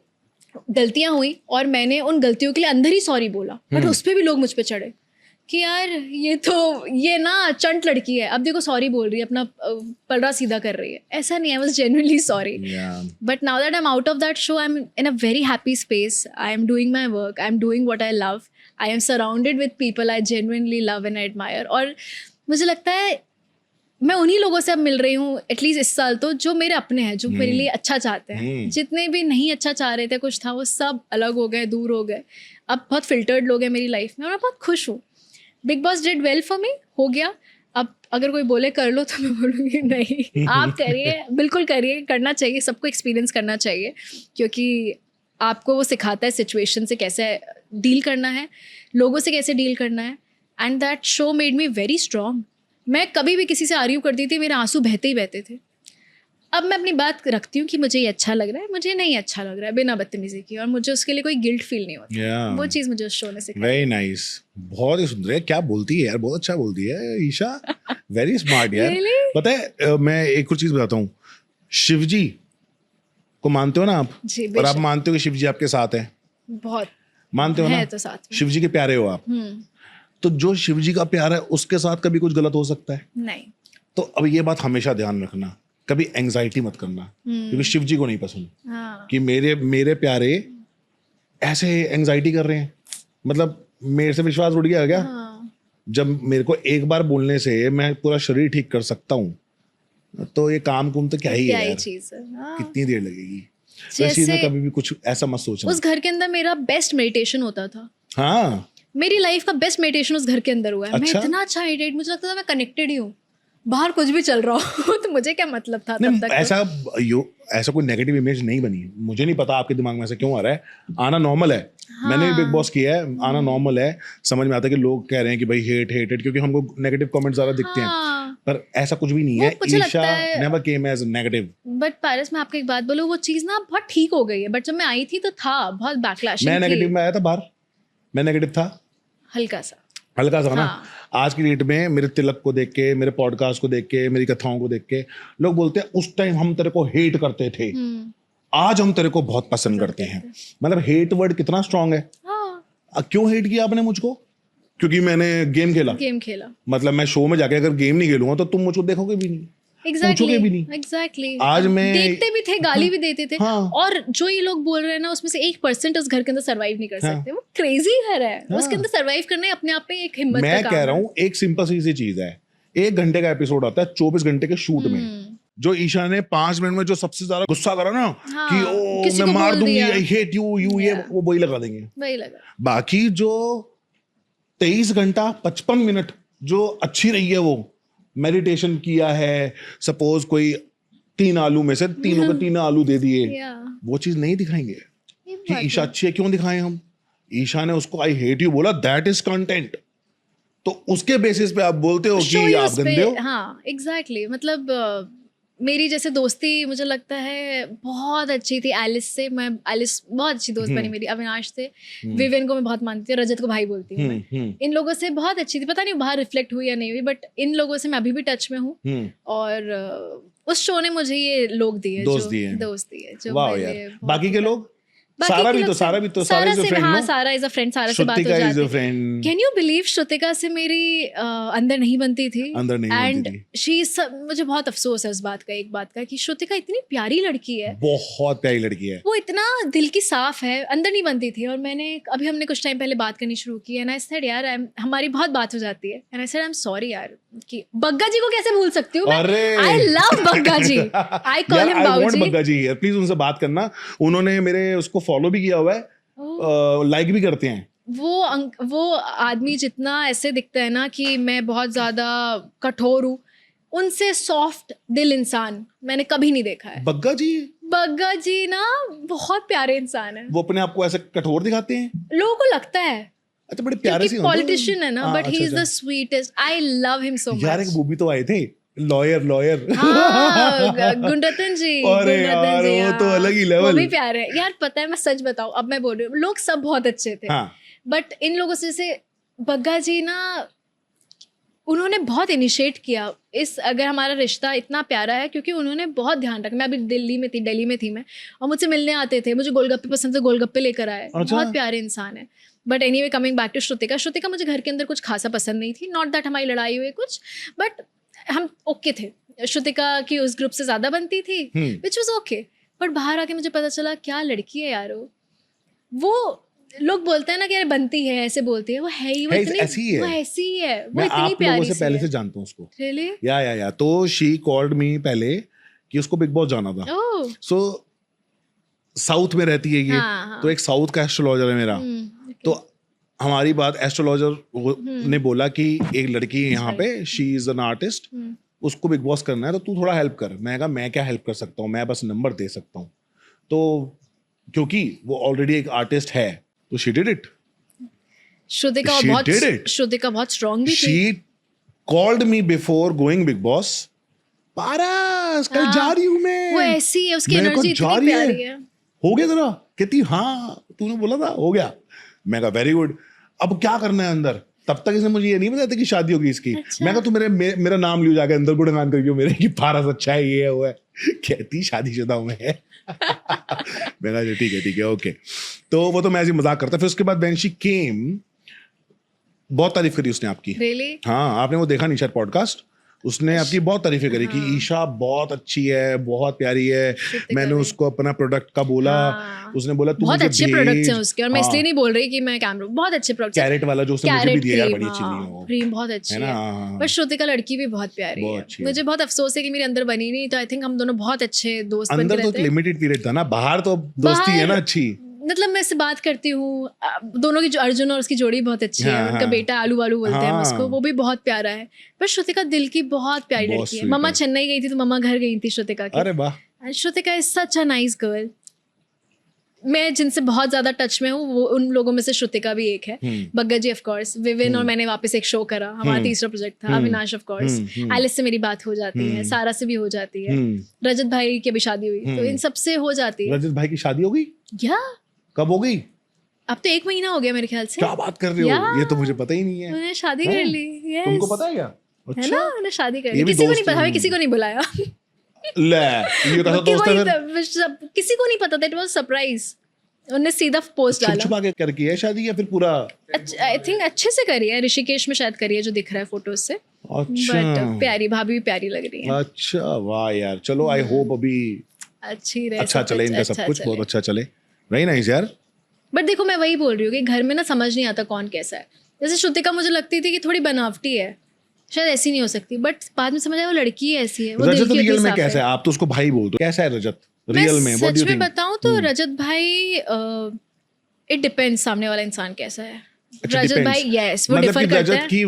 Speaker 1: गलतियां हुई और मैंने उन गलतियों के लिए अंदर ही सॉरी बोला, बट उस पर भी लोग मुझ पर चढ़े कि यार ये ना चंट लड़की है, अब देखो सॉरी बोल रही है, अपना पलड़ा सीधा कर रही है। ऐसा नहीं है, I was genuinely sorry. But now that I am out of that show, I am in a very happy space. I am doing my work, I am doing what I love, I am surrounded with people I genuinely love and admire. और मुझे लगता है मैं उन्हीं लोगों से अब मिल रही हूँ एटलीस्ट इस साल तो, जो मेरे अपने हैं, जो मेरे लिए अच्छा चाहते हैं। जितने भी नहीं अच्छा चाह रहे थे, कुछ था, वो सब अलग हो गए, दूर हो गए। अब बहुत फिल्टर्ड लोग हैं मेरी लाइफ में और मैं बहुत खुश हूँ। Big boss did well for me, हो गया। अब अगर कोई बोले कर लो तो मैं बोलूँगी नहीं, आप करिए, बिल्कुल करिए, करना चाहिए, सबको एक्सपीरियंस करना चाहिए, क्योंकि आपको वो सिखाता है सिचुएशन से कैसे डील करना है, लोगों से कैसे डील करना है। And that show made me very strong. मैं कभी भी किसी से आर्ग्यू करती थी, मेरे आंसू बहते ही बहते थे। अब मैं अपनी बात रखती हूँ कि मुझे ये अच्छा लग रहा है, मुझे नहीं अच्छा लग रहा है, बिना बदतमीजी की, और मुझे उसके लिए कोई गिल्ट फील नहीं होता। वो चीज़ मुझे उस शो ने सिखाई।
Speaker 2: वेरी नाइस, बहुत ही सुंदर है। क्या बोलती है यार, बहुत अच्छा बोलती है ईशा, वेरी स्मार्ट यार।
Speaker 1: Really?
Speaker 2: पता है मैं एक और चीज बताता हूँ, शिव जी को मानते हो ना आप?
Speaker 1: जी,
Speaker 2: और आप मानते हो कि शिव जी आपके साथ है?
Speaker 1: बहुत
Speaker 2: मानते हो ना?
Speaker 1: है तो साथ में।
Speaker 2: शिव जी के प्यारे हो आप। तो जो शिव जी का प्यार है उसके साथ कभी कुछ गलत हो सकता है?
Speaker 1: नहीं।
Speaker 2: तो अब ये बात हमेशा ध्यान रखना, कभी एंजाइटी मत करना, क्योंकि शिव जी को नहीं पसंद कि मेरे प्यारे ऐसे एंजाइटी कर रहे हैं। मतलब मेरे से विश्वास उड़ गया क्या? जब मेरे को एक बार बोलने से मैं पूरा शरीर ठीक कर सकता हूँ, तो ये काम कुम तो क्या ही है यार,
Speaker 1: चीज है।
Speaker 2: कितनी देर लगेगी? तो इस चीज में कभी भी कुछ ऐसा मत सोचना।
Speaker 1: उस घर के अंदर मेरा बेस्ट मेडिटेशन होता था।
Speaker 2: हाँ,
Speaker 1: मेरी लाइफ का बेस्ट मेडिटेशन उस घर के अंदर हुआ है।
Speaker 2: अच्छा?
Speaker 1: मैं इतना अच्छा मेडिटेट, मुझे लगता था मैं कनेक्टेड ही हूँ, बाहर कुछ भी चल रहा हो तो मुझे क्या मतलब था तब तक।
Speaker 2: ऐसा कोई नेगेटिव इमेज नहीं बनी। मुझे नहीं पता आपके दिमाग में ऐसा क्यों आ रहा है। आना नॉर्मल है। मैंने भी बिग बॉस किया है, आना नॉर्मल है। समझ में आता है कि लोग कह रहे हैं कि भाई हेट, क्योंकि हमको नेगेटिव कमेंट ज्यादा दिखते हैं, पर ऐसा कुछ भी नहीं है। Isha never came as negative.
Speaker 1: But Paras, मैं आपको एक बात बोलूं, वो चीज ना बहुत ठीक हो गई है, बट जब मैं आई थी तो था बहुत बैकलैश।
Speaker 2: मैं नेगेटिव में आया था बाहर, मैं नेगेटिव था हल्का सा ना। आज की डेट में मेरे तिलक को देख के, मेरे पॉडकास्ट को देख के, मेरी कथाओं को देख के लोग बोलते हैं उस टाइम हम तेरे को हेट करते थे, आज हम तेरे को बहुत पसंद करते हैं। मतलब हेट वर्ड कितना स्ट्रांग है। क्यों हेट किया आपने मुझको? क्योंकि मैंने गेम खेला। मतलब मैं शो में जाके अगर गेम नहीं खेलूंगा तो तुम मुझको देखोगे भी नहीं, पूछोगे भी नहीं।
Speaker 1: एग्जैक्टली।
Speaker 2: आज मैं
Speaker 1: देखते भी थे, गाली भी देते थे। और जो ये लोग बोल रहे हैं ना, उसमें से 1% उस घर के अंदर सरवाइव नहीं कर सकते। वो क्रेजी घर है, उसके अंदर सरवाइव करना अपने आप में एक हिम्मत का काम है।
Speaker 2: मैं कह रहा हूँ एक सिंपल सी चीज है, 1 घंटे का एपिसोड आता है 24 घंटे के शूट में। जो ईशा ने 5 मिनट में जो सबसे ज्यादा गुस्सा करा ना कि ओ मैं मार दूंगी, आई हेट यू, ये वो वही लगा देंगे, वही लगा। बाकी जो 23 घंटा 55 मिनट जो अच्छी रही है, वो मेडिटेशन किया है, सपोज कोई 3 आलू में से तीनों को 3 आलू दे दिए, वो चीज नहीं दिखाएंगे कि ईशा अच्छी है। क्यों दिखाएं हम? ईशा ने उसको आई हेट यू बोला, दैट इज कंटेंट। तो उसके बेसिस पे आप बोलते हो कि आप गंदे हो।
Speaker 1: हाँ एग्जैक्टली। मतलब मेरी जैसे दोस्ती मुझे लगता है बहुत अच्छी थी एलिस से। मैं एलिस बहुत अच्छी दोस्त बनी मेरी, अविनाश से, विवेन को मैं बहुत मानती हूँ, रजत को भाई बोलती हूँ मैं। इन लोगों से बहुत अच्छी थी, पता नहीं बाहर रिफ्लेक्ट हुई या नहीं हुई, बट इन लोगों से मैं अभी भी टच में हूँ। और उस शो ने मुझे ये लोग दिए, दोस्त दिए जो
Speaker 2: वाह यार। बाकी के लोग सारा भी तो सारा इज अ फ्रेंड।
Speaker 1: हाँ, सारा इज अ फ्रेंड, सारा से बात हो जाती है। कैन यू बिलीव श्रुतिका से मेरी अंदर नहीं बनती थी। एंड शी मुझे बहुत अफसोस है उस बात का, एक बात का, कि श्रुतिका इतनी प्यारी लड़की है, बहुत प्यारी लड़की है, वो इतना दिल की साफ है, अंदर नहीं बनती थी। और मैंने अभी हमने कुछ टाइम पहले बात करनी शुरू की, एंड आई सेड यार हमारी बहुत बात हो जाती है, and I said I am sorry यार, कि बग्गा जी को कैसे भूल सकती हूँ मैं?
Speaker 2: अरे!
Speaker 1: I love Bagga ji, I call him
Speaker 2: I want
Speaker 1: बाबूजी।
Speaker 2: बग्गा जी हियर, प्लीज उनसे बात करना। उन्होंने मेरे उसको फॉलो भी किया हुआ है, लाइक भी करते हैं।
Speaker 1: वो आदमी जितना ऐसे दिखता है ना कि मैं बहुत ज्यादा कठोर हूँ, उनसे सॉफ्ट दिल इंसान मैंने कभी नहीं देखा है।
Speaker 2: बग्गा जी
Speaker 1: बग्गा जी ना बहुत प्यारे इंसान है,
Speaker 2: वो अपने आप को ऐसे कठोर दिखाते हैं?
Speaker 1: लोगों को लगता है
Speaker 2: अच्छा, बड़े प्यारे से
Speaker 1: क्योंकि पॉलिटिशियन है ना, but he is the sweetest, I love him so
Speaker 2: यार एक
Speaker 1: मच।
Speaker 2: मूवी तो आए थे लॉयर
Speaker 1: हाँ, गुंडरतन जी,
Speaker 2: अरे
Speaker 1: गुंडरतन
Speaker 2: यार,
Speaker 1: जी,
Speaker 2: वो तो
Speaker 1: हाँ।
Speaker 2: अलग ही
Speaker 1: वो
Speaker 2: लेवल।
Speaker 1: भी प्यारे है यार। पता है मैं सच बताऊं, अब मैं बोल रही हूँ, लोग सब बहुत अच्छे थे,
Speaker 2: हाँ
Speaker 1: बट इन लोगों से जैसे बग्गा जी ना, उन्होंने बहुत इनिशिएट किया इस, अगर हमारा रिश्ता इतना प्यारा है क्योंकि उन्होंने बहुत ध्यान रखा। मैं अभी दिल्ली में थी मैं, और मुझसे मिलने आते थे, मुझे गोलगप्पे पसंद थे, गोलगप्पे लेकर आए।
Speaker 2: अच्छा।
Speaker 1: बहुत प्यारे इंसान है। But anyway, coming back to Shrutika मुझे घर के अंदर कुछ खासा पसंद नहीं थी, नॉट दैट हमारी लड़ाई हुई कुछ, बट हम ओके थे। श्रुतिका की उस ग्रुप से ज्यादा बनती थी, विच वॉज ओके। बट बाहर आके मुझे पता चला क्या लड़की है यार वो लोग बोलते हैं ना कि यार बनती है, ऐसे बोलती है, वो है ही, वो इतनी
Speaker 2: ऐसी ही है।
Speaker 1: वो ऐसी ही है, वो
Speaker 2: मैं
Speaker 1: इतनी
Speaker 2: आप लोगों
Speaker 1: प्यारी
Speaker 2: से
Speaker 1: सी
Speaker 2: पहले
Speaker 1: है।
Speaker 2: से जानता हूँ उसको।
Speaker 1: Really?
Speaker 2: या तो शी कॉल्ड मी पहले कि उसको बिग बॉस जाना था।
Speaker 1: Oh,
Speaker 2: सो साउथ में रहती है ये,
Speaker 1: हाँ।
Speaker 2: तो एक साउथ का एस्ट्रोलॉजर है मेरा।
Speaker 1: okay.
Speaker 2: तो हमारी बात एस्ट्रोलॉजर ने बोला कि एक लड़की है यहाँ पे, शी इज एन आर्टिस्ट, उसको बिग बॉस करना है, तो तू थोड़ा हेल्प कर। मैं कहा मैं क्या हेल्प कर सकता हूँ, मैं बस नंबर दे सकता हूँ। तो क्योंकि वो ऑलरेडी एक आर्टिस्ट है, तो she did it.
Speaker 1: Shrutika
Speaker 2: She
Speaker 1: बहुत
Speaker 2: did it.
Speaker 1: श्रुतिका बहुत स्ट्रांग भी थी।
Speaker 2: She called me before going Bigg Boss, Paras कल जा रही हूँ मैं।
Speaker 1: वो ऐसी है, उसकी
Speaker 2: मैंने कहा,
Speaker 1: एनर्जी
Speaker 2: जा
Speaker 1: इतनी
Speaker 2: रही है?
Speaker 1: प्यारी है।
Speaker 2: हो गया तेरा? कहती हाँ तूने बोला था, हो गया। मैं कहा वेरी गुड। अब क्या करना है अंदर? तब तक इसने मुझे ये नहीं बताया था कि शादी होगी इसकी।
Speaker 1: अच्छा।
Speaker 2: मैं कहा तू मेरा नाम लियो जाके अंदर, गुणगान करियो मेरे कि पारस अच्छा है, ये है वो है। कहती शादीशुदा हूं मैं। मैं कहा ठीक है ओके। तो वो तो मैं ऐसे ही मजाक करता। फिर उसके बाद व्हेन शी केम, बहुत तारीफ करी उसने आपकी।
Speaker 1: Really?
Speaker 2: हाँ, आपने वो देखा नहीं शायद पॉडकास्ट, उसने आपकी बहुत तारीफें करी कि ईशा बहुत अच्छी है, बहुत प्यारी है। मैंने उसको अपना प्रोडक्ट का बोला, उसने बोला तू
Speaker 1: बहुत
Speaker 2: मुझे
Speaker 1: अच्छे
Speaker 2: भेज।
Speaker 1: प्रोडक्ट्स हैं उसके, और मैं
Speaker 2: हाँ,
Speaker 1: इसलिए नहीं बोल रही कि मैं कैमरा, बहुत अच्छे प्रोडक्ट्स।
Speaker 2: कैरेट वाला जो उसने मुझे भी दिया यार, बड़ी अच्छी नहीं हो।
Speaker 1: क्रीम बहुत अच्छी
Speaker 2: है ना?
Speaker 1: है।
Speaker 2: हाँ।
Speaker 1: पर श्रुतिका लड़की भी बहुत प्यारी
Speaker 2: बहुत
Speaker 1: है।
Speaker 2: अच्छी है।
Speaker 1: मुझे बहुत अफसोस है कि मेरे अंदर बनी नहीं, तो आई थिंक हम दोनों बहुत अच्छे दोस्त बन
Speaker 2: अंदर
Speaker 1: के
Speaker 2: तो
Speaker 1: रहते हैं।
Speaker 2: लिमिटेड पीरियड था ना, बाहर तो दोस्ती है ना अच्छी।
Speaker 1: मतलब मैं इससे बात करती हूँ, दोनों की जो अर्जुन और उसकी जोड़ी बहुत अच्छी है।
Speaker 2: हाँ,
Speaker 1: उनका
Speaker 2: हाँ।
Speaker 1: बेटा आलू वालू बोलते हैं हम उसको,
Speaker 2: हाँ।
Speaker 1: वो भी बहुत प्यारा है। पर श्रुतिका दिल की बहुत प्यारी
Speaker 2: बहुत
Speaker 1: लड़की है।
Speaker 2: sweet
Speaker 1: मम्मा
Speaker 2: है।
Speaker 1: चेन्नई गई थी तो मम्मा घर गई थी श्रुतिका की।
Speaker 2: अरे वाह।
Speaker 1: And Shrutika is such a nice girl. मैं जिनसे बहुत ज्यादा टच में हूँ, वो उन लोगों में से श्रुतिका भी एक है। बग्गा जी ऑफ कोर्स, विविन और मैंने वापस एक शो करा, हमारा तीसरा प्रोजेक्ट था। अविनाश ऑफ कोर्स, एलिस से मेरी बात हो जाती है, सारा से भी हो जाती है, रजत भाई की अभी शादी हुई, तो इन सबसे हो जाती है।
Speaker 2: रजत भाई की शादी हो गई?
Speaker 1: या
Speaker 2: कब हो गई?
Speaker 1: अब तो 1 महीना हो गया मेरे ख्याल से।
Speaker 2: क्या बात कर रहे हो? ये तो मुझे पता ही नहीं है।
Speaker 1: उन्होंने शादी
Speaker 2: हैं?
Speaker 1: कर ली। Yes.
Speaker 2: तुमको पता है क्या?
Speaker 1: है ना, उन्होंने शादी कर
Speaker 2: ये
Speaker 1: ली।
Speaker 2: भी
Speaker 1: किसी को नहीं
Speaker 2: दोस्त
Speaker 1: पता, हमें
Speaker 2: हैं।
Speaker 1: किसी को नहीं बुलाया।
Speaker 2: ले, ये कैसा दोस्त है फिर?
Speaker 1: किसी को नहीं पता था, इट वाज सरप्राइज। उन्होंने सीधा पोस्ट
Speaker 2: छुप
Speaker 1: डाला।
Speaker 2: छुपा के करके है शादी या फिर पूरा?
Speaker 1: आई थिंक अच्छे से करी है, ऋषिकेश में शायद करी है, जो दिख रहा है फोटोज से।
Speaker 2: अच्छा।
Speaker 1: बट प्यारी, भाभी भी प्यारी लग रही है।
Speaker 2: अच्छा, वाह यार, चलो आई होप अभी
Speaker 1: अच्छी रहे,
Speaker 2: अच्छा चले इनका सब कुछ, बहुत अच्छा चले। वेरी नाइस यार।
Speaker 1: बट देखो, मैं वही बोल रही हूँ कि घर में ना समझ नहीं आता कौन कैसा है। जैसे श्रुतिका मुझे लगती थी कि थोड़ी बनावटी है, शायद ऐसी नहीं हो सकती, बट बाद में समझ आया वो लड़की ऐसी है। वो
Speaker 2: रजत
Speaker 1: दिल की
Speaker 2: रियल
Speaker 1: इतनी
Speaker 2: में
Speaker 1: साफ
Speaker 2: कैसा है? आप तो उसको भाई बोल दो, कैसा है रजत रियल में? व्हाट डू
Speaker 1: सच
Speaker 2: यू
Speaker 1: में
Speaker 2: थिंक?
Speaker 1: बताऊं तो रजत भाई, इट डिपेंड्स सामने वाला इंसान कैसा है।
Speaker 2: अच्छा,
Speaker 1: रजत
Speaker 2: depends.
Speaker 1: भाई यस, वो
Speaker 2: मतलब
Speaker 1: डिफर
Speaker 2: कि
Speaker 1: करता
Speaker 2: रजत
Speaker 1: है।
Speaker 2: की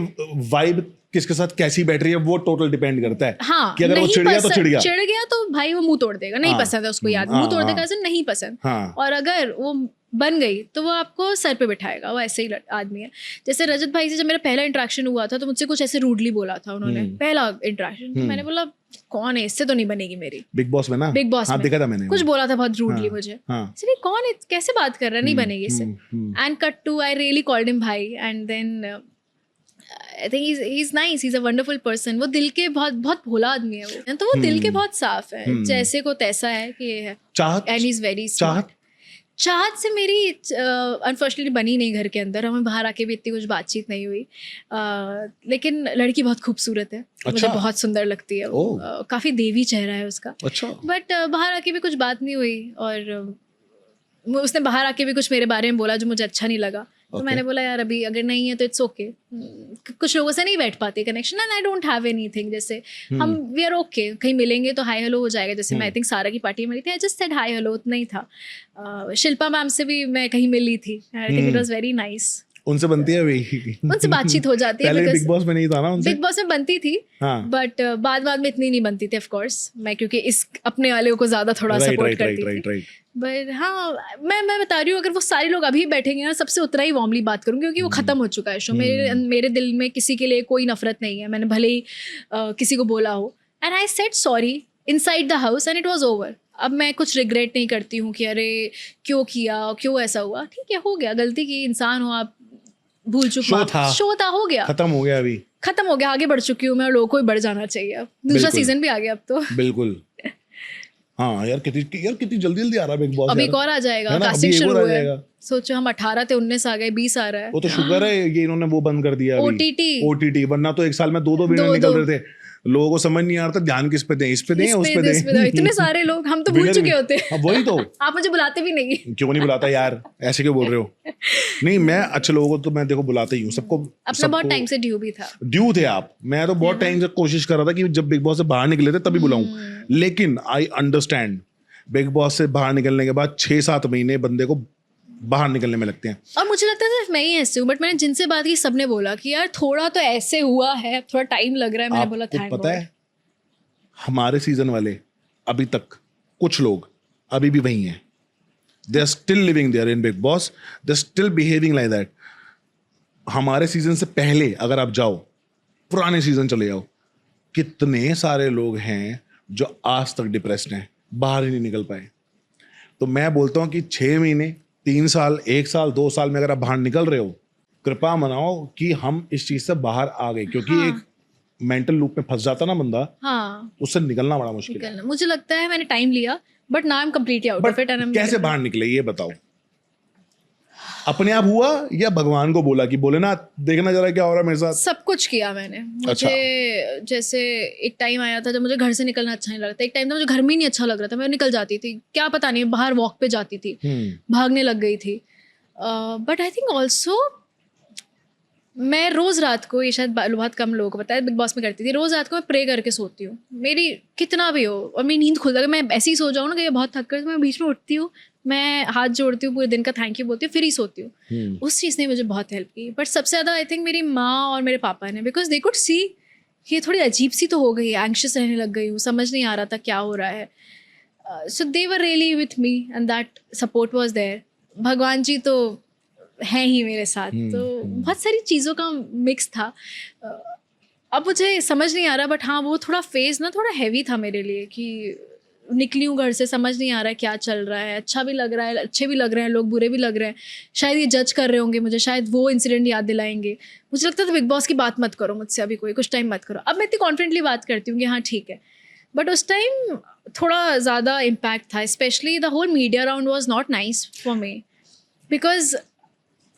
Speaker 2: वाइब किसके साथ कैसी बैठ रही है, वो टोटल डिपेंड करता है।
Speaker 1: हाँ,
Speaker 2: कि अगर वो
Speaker 1: नहीं
Speaker 2: चिढ़ गया तो चिढ़ गया।
Speaker 1: चिढ़ गया तो भाई वो मुंह तोड़ देगा, नहीं
Speaker 2: हाँ,
Speaker 1: पसंद है उसको, याद
Speaker 2: हाँ,
Speaker 1: मुंह तोड़
Speaker 2: हाँ।
Speaker 1: देगा, ऐसे नहीं पसंद।
Speaker 2: हाँ।
Speaker 1: और अगर वो बन गई तो वो आपको सर पे बिठाएगा, वो ऐसे ही आदमी है। जैसे रजत भाई से जब मेरा पहला इंटरेक्शन हुआ था, तो मुझसे कुछ ऐसे रूडली बोला था उन्होंने, पहला इंटरेक्शन। तो मैंने बोला कौन है, इससे तो नहीं बनेगी मेरी।
Speaker 2: बिग बॉस में ना?
Speaker 1: बिग बॉस
Speaker 2: हाँ,
Speaker 1: में
Speaker 2: देखा था मैंने।
Speaker 1: कुछ बोला था बहुत रूडली मुझे।
Speaker 2: हाँ।
Speaker 1: इसलिए कौन है, कैसे बात कर रहा है, नहीं बनेगी इससे। And cut to, I really called him भाई, and then I think he is nice, he is a wonderful person. वो दिल के बहुत बहुत भोला आदमी है वो, तो वो दिल के बहुत साफ है, जैसे को तैसा है कि ये है।
Speaker 2: चाहत?
Speaker 1: And he is very smart. चाहत से मेरी अनफॉर्चुनेटली बनी नहीं घर के अंदर, हमें बाहर आके भी इतनी कुछ बातचीत नहीं हुई। लेकिन लड़की बहुत खूबसूरत है, मुझे बहुत सुंदर लगती है वो। काफी देवी चेहरा है उसका।
Speaker 2: अच्छा।
Speaker 1: बट बाहर आके भी कुछ बात नहीं हुई, और उसने बाहर आके भी कुछ मेरे बारे में बोला जो मुझे अच्छा नहीं लगा। तो मैंने बोला यार अभी अगर नहीं है तो इट्स ओके। कुछ लोगों से नहीं बैठ पाते connection and I don't have anything, जैसे हम वी आर ओके, कहीं मिलेंगे तो हाई हेलो हो जाएगा। जैसे मैं आई थिंक सारा की पार्टी में मिली थी, I just said hi hello, उतना ही था। शिल्पा मैम से भी मैं कहीं मिली थी, आई think it was very nice.
Speaker 2: उनसे बनती है अभी?
Speaker 1: उनसे बातचीत हो जाती है,
Speaker 2: पहले बिग बॉस में नहीं था ना उनसे?
Speaker 1: बिग बॉस में बनती थी बट बाद में इतनी नहीं बनती थी ऑफ कोर्स, मैं क्योंकि इस अपने वाले को ज्यादा थोड़ा सपोर्ट करती थी। बट हाँ मैं बता रही हूँ, अगर वो सारे लोग अभी बैठेंगे ना, सबसे उतना ही वार्मली बात करूँ क्योंकि वो खत्म हो चुका है शो। मेरे दिल में किसी के लिए कोई नफरत नहीं है, मैंने भले ही किसी को बोला हो and I said sorry inside the house and it was over. अब मैं कुछ रिग्रेट नहीं करती हूँ कि अरे क्यों किया, क्यों ऐसा हुआ, ठीक है हो गया, गलती की, इंसान हो आप, भूल चुका, शो था, हो गया,
Speaker 2: खत्म हो गया, अभी खत्म
Speaker 1: हो गया, आगे बढ़ चुकी हूँ मैं और लोगों को भी बढ़ जाना चाहिए। अब दूसरा सीजन भी आ गया अब तो।
Speaker 2: बिल्कुल हाँ यार कितनी जल्दी आ रहा है बिग बॉस।
Speaker 1: अभी एक और आ जाएगा, कास्टिंग शुरू हुआ है। सोचो हम 18 थे, 19 आ गए, 20 आ रहा है।
Speaker 2: वो तो शुक्र है ये इन्होंने वो बंद कर दिया OTT, वरना तो एक साल में 2 विनर निकल रहे थे। लोगों को समझ नहीं आ रहा था ध्यान किस पे दें, इस पे दें, उस पे दें।
Speaker 1: इतने सारे लोग, हम तो भूल चुके होते।
Speaker 2: वही तो
Speaker 1: आप मुझे बुलाते भी नहीं।
Speaker 2: क्यों नहीं बुलाता यार, ऐसे क्यों बोल रहे हो? नहीं मैं अच्छे लोगों को तो मैं देखो बुलाता ही हूँ, सबको।
Speaker 1: अपना बहुत टाइम से ड्यू भी था।
Speaker 2: ड्यू थे आप, मैं तो बहुत टाइम से कोशिश कर रहा था कि जब बिग बॉस से बाहर निकले थे तभी बुलाऊं, लेकिन आई अंडरस्टैंड बिग बॉस से बाहर निकलने के बाद 6-7 महीने बंदे को बाहर निकलने में लगते हैं।
Speaker 1: और मुझे लगता है सिर्फ मैं ही ऐसे हूँ, बट मैंने जिनसे बात की सबने बोला कि यार थोड़ा तो ऐसे हुआ है, थोड़ा टाइम लग रहा है। मैंने बोला थैंक गॉड। पता है
Speaker 2: हमारे सीजन वाले अभी तक कुछ लोग अभी भी वही हैं, they are still living there in Bigg Boss, they are still behaving like that. हमारे सीजन से पहले अगर आप जाओ, पुराने सीजन चले जाओ, कितने सारे लोग हैं जो आज तक डिप्रेस्ड हैं, बाहर ही नहीं निकल पाए। तो मैं बोलता हूँ कि 6 महीने, 3 साल, 1 साल, 2 साल में अगर आप बाहर निकल रहे हो, कृपा मनाओ कि हम इस चीज से बाहर आ गए, क्योंकि एक मेंटल लूप में फंस जाता ना बंदा, उससे निकलना बड़ा मुश्किल है।
Speaker 1: मुझे लगता है मैंने टाइम लिया but now I am completely out of it.
Speaker 2: कैसे बाहर निकले ये बताओ? अपने आप हुआ या भगवान को बोला कि बोले ना देखना जरा क्या हो रहा है मेरे साथ? सब
Speaker 1: कुछ किया मैंने। मुझे जैसे एक टाइम आया था जब मुझे घर से निकलना अच्छा नहीं लग रहा था, एक टाइम था मुझे घर में ही नहीं अच्छा लग रहा था, मैं निकल जाती थी, क्या पता नहीं बाहर वॉक पे जाती थी, भागने लग गई थी। बट आई थिंक ऑल्सो मैं रोज़ रात को, ये शायद बहुत कम लोगों को पता है, बिग बॉस में करती थी, रोज़ रात को मैं प्रे करके सोती हूँ, मेरी कितना भी हो और मेरी नींद खुल जाए, मैं ऐसे ही सो जाऊँ ना कि बहुत थक कर, मैं बीच में उठती हूँ, मैं हाथ जोड़ती हूँ, पूरे दिन का थैंक यू बोलती हूँ, फिर ही सोती हूँ। उस चीज़ ने मुझे बहुत हेल्प की। बट सबसे ज़्यादा आई थिंक मेरी माँ और मेरे पापा ने, बिकॉज दे कुड सी ये थोड़ी अजीब सी तो हो गई है, एंग्शियस रहने लग गई हूँ, समझ नहीं आ रहा था क्या हो रहा है। So they were really with me and that support was there. भगवान जी तो हैं ही मेरे साथ, तो बहुत सारी चीज़ों का मिक्स था। अब मुझे समझ नहीं आ रहा, बट हाँ वो थोड़ा फेज ना थोड़ा हैवी था मेरे लिए कि निकली हूँ घर से, समझ नहीं आ रहा है क्या चल रहा है, अच्छा भी लग रहा है, अच्छे भी लग रहे हैं लोग, बुरे भी लग रहे हैं, शायद ये जज कर रहे होंगे मुझे, शायद वो इंसिडेंट याद दिलाएंगे। मुझे लगता था बिग बॉस की बात मत करो मुझसे, अभी कोई कुछ टाइम मत करो। अब मैं इतनी कॉन्फिडेंटली बात करती हूँ कि हाँ ठीक है, बट उस टाइम थोड़ा ज़्यादा इम्पैक्ट था, specially the whole media round was not nice for me. Because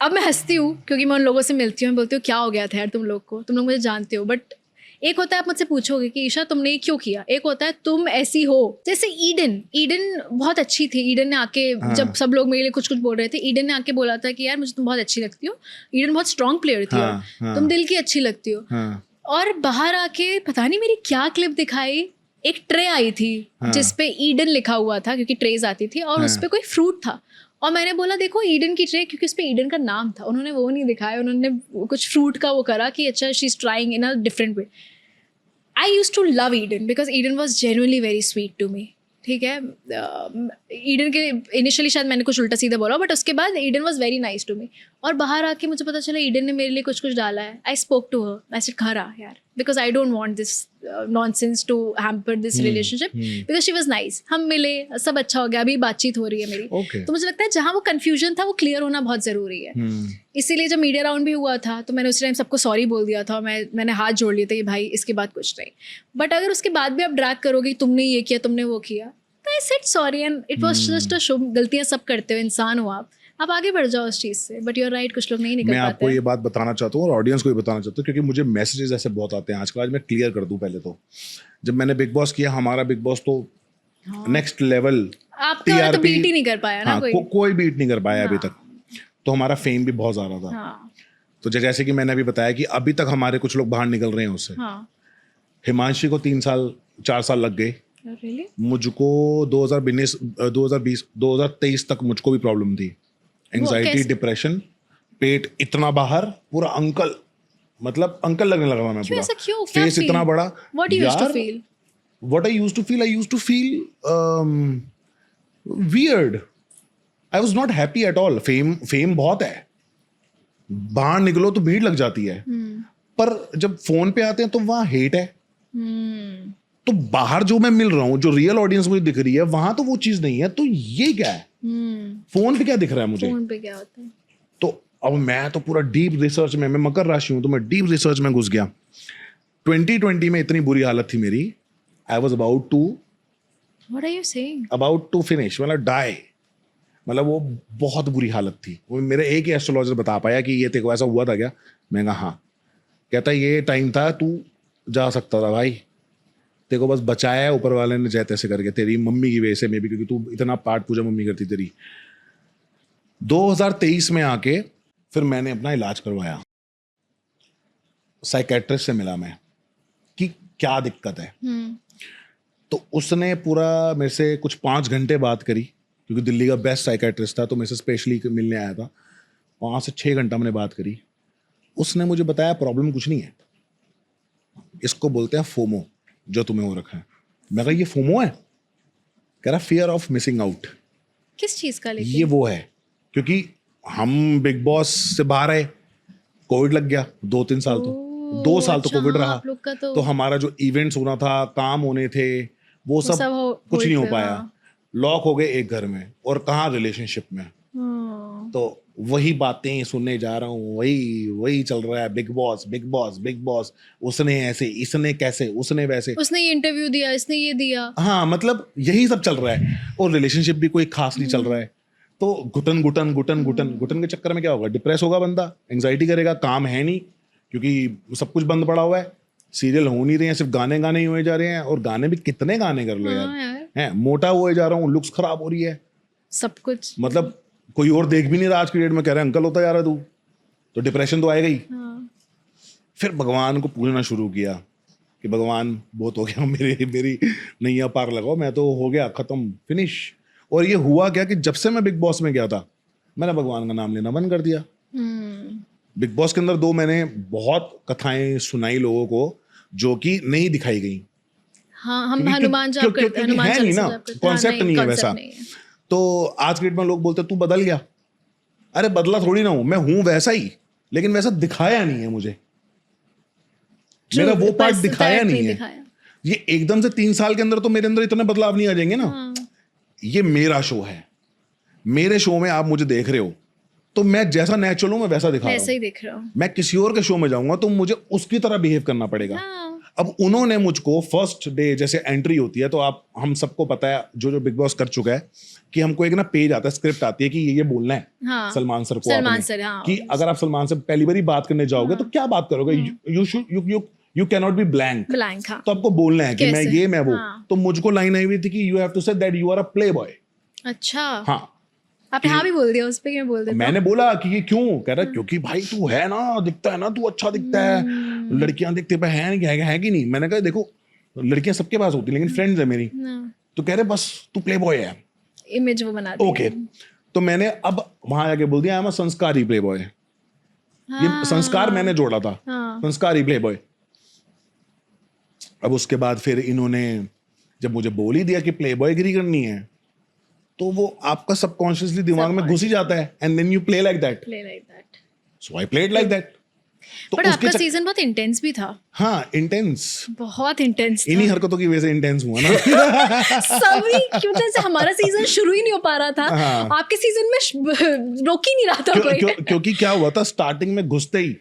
Speaker 1: अब मैं हंसती हूँ क्योंकि मैं उन लोगों से मिलती हूँ, बोलती हूँ क्या हो गया था यार तुम लोग को, तुम लोग मुझे जानते हो। बट एक होता है आप मुझसे पूछोगे कि ईशा तुमने ये क्यों किया, एक होता है तुम ऐसी हो। जैसे ईडन बहुत अच्छी थी, ईडन ने आके जब सब लोग मेरे लिए कुछ कुछ बोल रहे थे, ईडन ने आके बोला था कि यार मुझे तुम बहुत अच्छी लगती हो, ईडन बहुत स्ट्रॉन्ग प्लेयर थी, तुम दिल की अच्छी लगती हो। और बाहर आके पता नहीं मेरी क्या क्लिप दिखाई, एक ट्रे आई थी जिसपे ईडन लिखा हुआ था क्योंकि ट्रेज आती थी, और उस पर कोई फ्रूट था, और मैंने बोला देखो ईडन की ट्रे, क्योंकि उस पर ईडन का नाम था। उन्होंने वो नहीं दिखाया, उन्होंने कुछ फ्रूट का वो करा कि अच्छा she is trying in a different way. I use to love Eden because Eden was genuinely very sweet to me, ठीक है। ईडन के इनिशियली शायद मैंने कुछ उल्टा सीधा बोला, बट उसके बाद Eden was very nice to me. और बाहर आके मुझे पता चला ईडन ने मेरे लिए कुछ कुछ डाला है। I spoke to her, I said खरा यार, because I don't want this nonsense to hamper this relationship, because she was nice. हम मिले, सब अच्छा हो गया, अभी बातचीत हो रही है मेरी। तो मुझे लगता है जहाँ वो कन्फ्यूजन था वो क्लियर होना बहुत ज़रूरी है। इसीलिए जब मीडिया राउंड भी हुआ था तो मैंने उस टाइम सबको सॉरी बोल दिया था, मैंने हाथ जोड़ लिए थे कि भाई इसके बाद कुछ नहीं। बट अगर उसके बाद भी आप ड्रैग करोगे तुमने ये किया, तुमने वो किया, I said sorry and it was just a show। गलतियां सब करते हो, इंसान हो आप आगे बढ़ जाओ उस चीज़ से। बट you're right, कुछ लोग नहीं निकल पाते।
Speaker 2: मैं आपको ये बात बताना चाहता हूँ और ऑडियंस को भी बताना चाहता हूँ, क्योंकि मुझे मैसेजेस ऐसे बहुत आते हैं आजकल। आज मैं क्लियर कर दूँ, पहले तो जब मैंने बिग बॉस किया, हमारा बिग बॉस तो नेक्स्ट लेवल,
Speaker 1: आपका तो बीट ही नहीं कर पाया ना, कोई
Speaker 2: बीट नहीं कर पाया अभी तक। तो हमारा फेम भी बहुत ज्यादा था।
Speaker 1: हाँ
Speaker 2: तो जैसे कि मैंने अभी बताया कि अभी तक हमारे कुछ लोग बाहर निकल रहे हैं उससे।
Speaker 1: हाँ
Speaker 2: हिमांशी को 4 साल लग गए।
Speaker 1: रियली
Speaker 2: मुझको 2023 तक मुझको भी प्रॉब्लम थी, एंजाइटी,
Speaker 1: कैसे?
Speaker 2: डिप्रेशन, पेट इतना बाहर, पूरा अंकल, मतलब अंकल लगने लगा था मैं पूरा।
Speaker 1: ऐसा क्यों? क्या
Speaker 2: फेस इतना
Speaker 1: feel?
Speaker 2: बड़ा।
Speaker 1: What you used to
Speaker 2: यार,
Speaker 1: feel?
Speaker 2: what I used to feel, I used to feel weird. I was not happy at all. Fame बहुत है, बाहर निकलो तो भीड़ लग जाती है, पर जब फोन पे आते हैं तो वहाँ हेट है। तो बाहर जो मैं मिल रहा हूँ, जो रियल ऑडियंस मुझे दिख रही है, वहां तो वो चीज नहीं है। तो ये क्या है? फोन पे क्या दिख रहा है मुझे?
Speaker 1: फोन पे क्या होता है?
Speaker 2: तो अब मैं तो पूरा डीप रिसर्च में, मैं मकर राशि हूं तो मैं डीप रिसर्च में घुस गया। 2020 में इतनी बुरी हालत थी मेरी, I was
Speaker 1: What are you saying?
Speaker 2: About to finish, मतलब डाई। मतलब वो बहुत बुरी हालत थी। वो मेरे एक ही एस्ट्रोलॉजर बता पाया कि ये तेरे को ऐसा हुआ था क्या। मैं कहा हाँ। कहता ये टाइम था, तू जा सकता था भाई, तेरे को बस बचाया है ऊपर वाले ने जैसे तैसे करके, तेरी मम्मी की वजह से मे भी, क्योंकि तू इतना पाठ पूजा मम्मी करती तेरी। 2023 में आके फिर मैंने अपना इलाज करवाया, साइकेट्रिस्ट से मिला मैं कि क्या दिक्कत है। तो उसने पूरा मेरे से कुछ 5 घंटे बात करी, क्योंकि दिल्ली का बेस्ट साइकेट्रिस्ट था, तो मेरे से स्पेशली मिलने आया था। 5 से 6 घंटा मैंने बात करी। उसने मुझे बताया प्रॉब्लम कुछ नहीं है, इसको बोलते हैं फोमो, जो तुम्हें हो रखा है। मैं कहा ये फोमो है? कह रहा फियर ऑफ मिसिंग आउट।
Speaker 1: किस चीज का? लेकिन
Speaker 2: ये वो है, क्योंकि हम बिग बॉस से बाहर आए, कोविड लग गया 2-3 साल, तो 2 साल तो
Speaker 1: अच्छा,
Speaker 2: कोविड
Speaker 1: हाँ,
Speaker 2: रहा।
Speaker 1: आप लोग का तो
Speaker 2: हमारा जो इवेंट्स होना था, काम होने थे, वो सब कुछ नहीं हो पाया। लॉक हो गए एक घर में, और कहाँ रिलेशनशिप में। तो वही बातें सुनने जा रहा हूँ, वही चल रहा है। Big boss big boss big boss, उसने ऐसे, इसने कैसे, उसने वैसे,
Speaker 1: उसने ये इंटरव्यू दिया, इसने ये दिया।
Speaker 2: हाँ, मतलब यही सब चल रहा है। और रिलेशनशिप भी कोई खास नहीं चल रहा है। तो घुटन के चक्कर में क्या होगा? डिप्रेस होगा बंदा, एंजाइटी करेगा, काम है नहीं क्योंकि सब कुछ बंद पड़ा हुआ है, सीरियल हो नहीं रहे हैं, सिर्फ गाने ही हुए जा रहे हैं। और गाने भी कितने गाने कर लो
Speaker 1: हाँ
Speaker 2: यार, हैं, मोटा हुए जा रहा हूँ, लुक्स खराब हो रही है,
Speaker 1: सब कुछ।
Speaker 2: मतलब कोई और देख भी नहीं रहा आज की डेट में, कह रहे हैं अंकल होता जा रहा है तू, तो डिप्रेशन तो आएगा ही। फिर भगवान को पूछना शुरू किया कि भगवान बहुत हो गया, मेरी नैया पार लगाओ, मैं तो हो गया खत्म, फिनिश। और ये हुआ क्या कि जब से मैं बिग बॉस में गया था, मैंने भगवान का नाम लेना बंद कर दिया। बिग बॉस के अंदर 2 मैंने बहुत कथाएं सुनाई लोगों को, जो कि नहीं दिखाई गई।
Speaker 1: हाँ, हम हनुमान जाप करते हैं, हनुमान
Speaker 2: है नहीं
Speaker 1: चालीसा
Speaker 2: ना,
Speaker 1: जाप करते हैं।
Speaker 2: कॉन्सेप्ट नहीं है वैसा। तो आज के डेट में लोग बोलते तू बदल गया। अरे बदला थोड़ी ना हूं, मैं हूं वैसा ही, लेकिन वैसा दिखाया नहीं है मुझे, मेरा वो पार्ट दिखाया नहीं है। ये एकदम से 3 साल के अंदर तो मेरे अंदर इतने बदलाव नहीं आ जाएंगे ना। ये मेरा शो है, मेरे शो में आप मुझे देख रहे हो, तो मैं जैसा नेचुरल हूं मैं वैसा दिखा रहा हूं।
Speaker 1: देख रहा हूं।
Speaker 2: मैं किसी और के शो में जाऊंगा तो मुझे उसकी तरह बिहेव करना पड़ेगा। अब उन्होंने मुझको फर्स्ट डे जैसे एंट्री होती है, तो हम सबको पता है, जो बिग बॉस कर चुका है, कि हमको एक ना पेज आता है, स्क्रिप्ट आती है कि ये बोलना है। हाँ, सलमान सर को,
Speaker 1: सलमान सर, हाँ,
Speaker 2: कि अगर आप सलमान से पहली बार बात करने जाओगे तो क्या बात करोगे? You can not be blank.
Speaker 1: हाँ।
Speaker 2: तो आपको बोलना है कि मैं वो। तो मुझको लाइन आई हुई थी कि you have to say that you are a playboy.
Speaker 1: अच्छा,
Speaker 2: हाँ,
Speaker 1: आपने हाँ भी बोल दिया उस पे, क्या बोल देता?
Speaker 2: मैंने बोला कि ये क्यों? कह रहा क्योंकि भाई तू है ना, दिखता है ना, तू अच्छा दिखता है, लड़कियां दिखते पे है कि नहीं। मैंने कहा देखो, लड़कियां सबके पास होती, लेकिन फ्रेंड्स है मेरी। तो कह रहे बस तू प्ले बॉय है,
Speaker 1: इमेज वो बना दी।
Speaker 2: ओके। तो मैंने अब वहां जाके बोल दिया आई एम अ संस्कारी प्ले बॉय। ये संस्कार मैंने जोड़ा था, संस्कारी प्ले बॉय। अब उसके बाद फिर इन्होंने जब मुझे बोल ही दिया कि प्ले बॉय गिरी करनी है, तो वो आपका सबकॉन्शियसली दिमाग में घुस ही जाता है, and then you play like that. So I played like that.
Speaker 1: But आपका सीजन बहुत इंटेंस भी था।
Speaker 2: हाँ, इंटेंस,
Speaker 1: बहुत इंटेंस।
Speaker 2: इन्हीं हरकतों की वजह से इंटेंस हुआ ना।
Speaker 1: सभी क्यों, जैसे हमारा सीजन शुरू ही नहीं हो पा रहा था, आपके सीजन में रोक ही नहीं रहा था कोई।
Speaker 2: क्योंकि क्या हुआ था, स्टार्टिंग में घुसते ही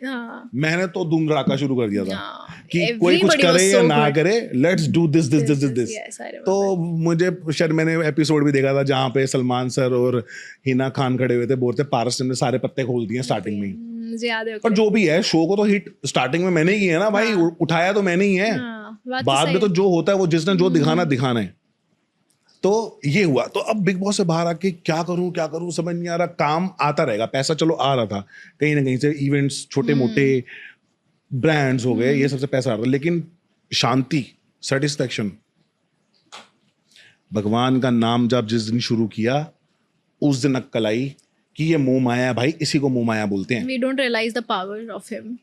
Speaker 2: मैंने तो धूम धड़ाका शुरू कर दिया था कि कोई कुछ करे या ना करे, let's do this this this this. तो मुझे शायद मैंने एपिसोड भी देखा था जहाँ पे सलमान सर और हिना खान खड़े हुए थे, बोलते पारस ने सारे पत्ते खोल दिए स्टार्टिंग में ही। पर जो भी है, शो को तो हिट स्टार्टिंग में मैंने ही है ना भाई, उठाया तो मैंने ही है। बाद में तो जो होता है वो जिसने जो दिखाना है। तो ये हुआ। तो अब बिग बॉस से बाहर आके क्या करूं समझ नहीं आ रहा। काम आता रहेगा, पैसा चलो आ रहा था कहीं ना कहीं से, इवेंट्स छोटे मोटे ब्रांड्स हो गए, ये सबसे पैसा आ रहा था, लेकिन शांति, सेटिस्फेक्शन, भगवान का नाम जब जिस दिन शुरू किया उस दिन अक्कल आई कि ये मोह माया है भाई, इसी को मोह माया बोलते हैं।
Speaker 1: We don't realize the power of him.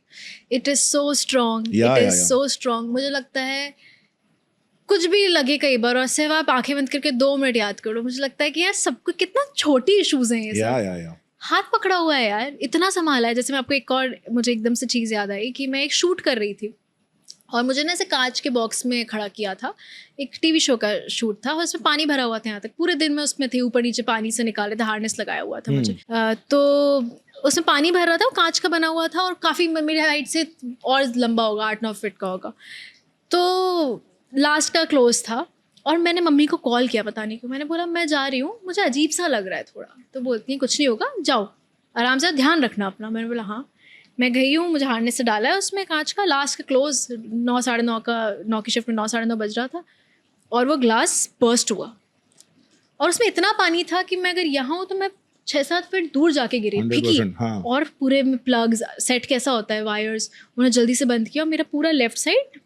Speaker 1: It is so strong.
Speaker 2: Yeah,
Speaker 1: It is
Speaker 2: yeah.
Speaker 1: so strong. मुझे लगता है कुछ भी लगे कई बार, और सिर्फ आप आंखें बंद करके 2 मिनट याद करो, मुझे लगता है कि यार सबको कितना छोटी इश्यूज हैं ये सब।
Speaker 2: या
Speaker 1: हाथ पकड़ा हुआ है यार, इतना संभाला है। जैसे मैं आपको एक और, मुझे एकदम से चीज़ याद आई कि मैं एक शूट कर रही थी और मुझे ना ऐसे कांच के बॉक्स में खड़ा किया था। एक टीवी शो का शूट था और उसमें पानी भरा हुआ था, यहाँ तक पूरे दिन में उसमें थी, ऊपर नीचे पानी से निकाले थे, हार्नेस लगाया हुआ था मुझे। तो उसमें पानी भर रहा था, वो कांच का बना हुआ था और काफ़ी मेरी हाइट से और लंबा होगा, 8-9 फीट का होगा। तो लास्ट का क्लोज था और मैंने मम्मी को कॉल किया, पता नहीं क्यों, मैंने बोला मैं जा रही हूँ, मुझे अजीब सा लग रहा है थोड़ा। तो बोलती हैं कुछ नहीं होगा, जाओ आराम से, ध्यान रखना अपना। मैंने बोला हाँ। मैं गई हूँ, मुझे हार्नेस से डाला है उसमें कांच का, लास्ट का क्लोज 9 साढ़े 9 का, 9 की शिफ्ट में 9 साढ़े 9 बज रहा था और वो ग्लास बर्स्ट हुआ और उसमें इतना पानी था कि मैं अगर यहाँ हूँ तो मैं 6-7 फीट दूर जाके गिरी, फीकी।
Speaker 2: हाँ।
Speaker 1: और पूरे में प्लग्स सेट कैसा होता है, वायर्स, उन्हें जल्दी से बंद किया और मेरा पूरा लेफ्ट साइड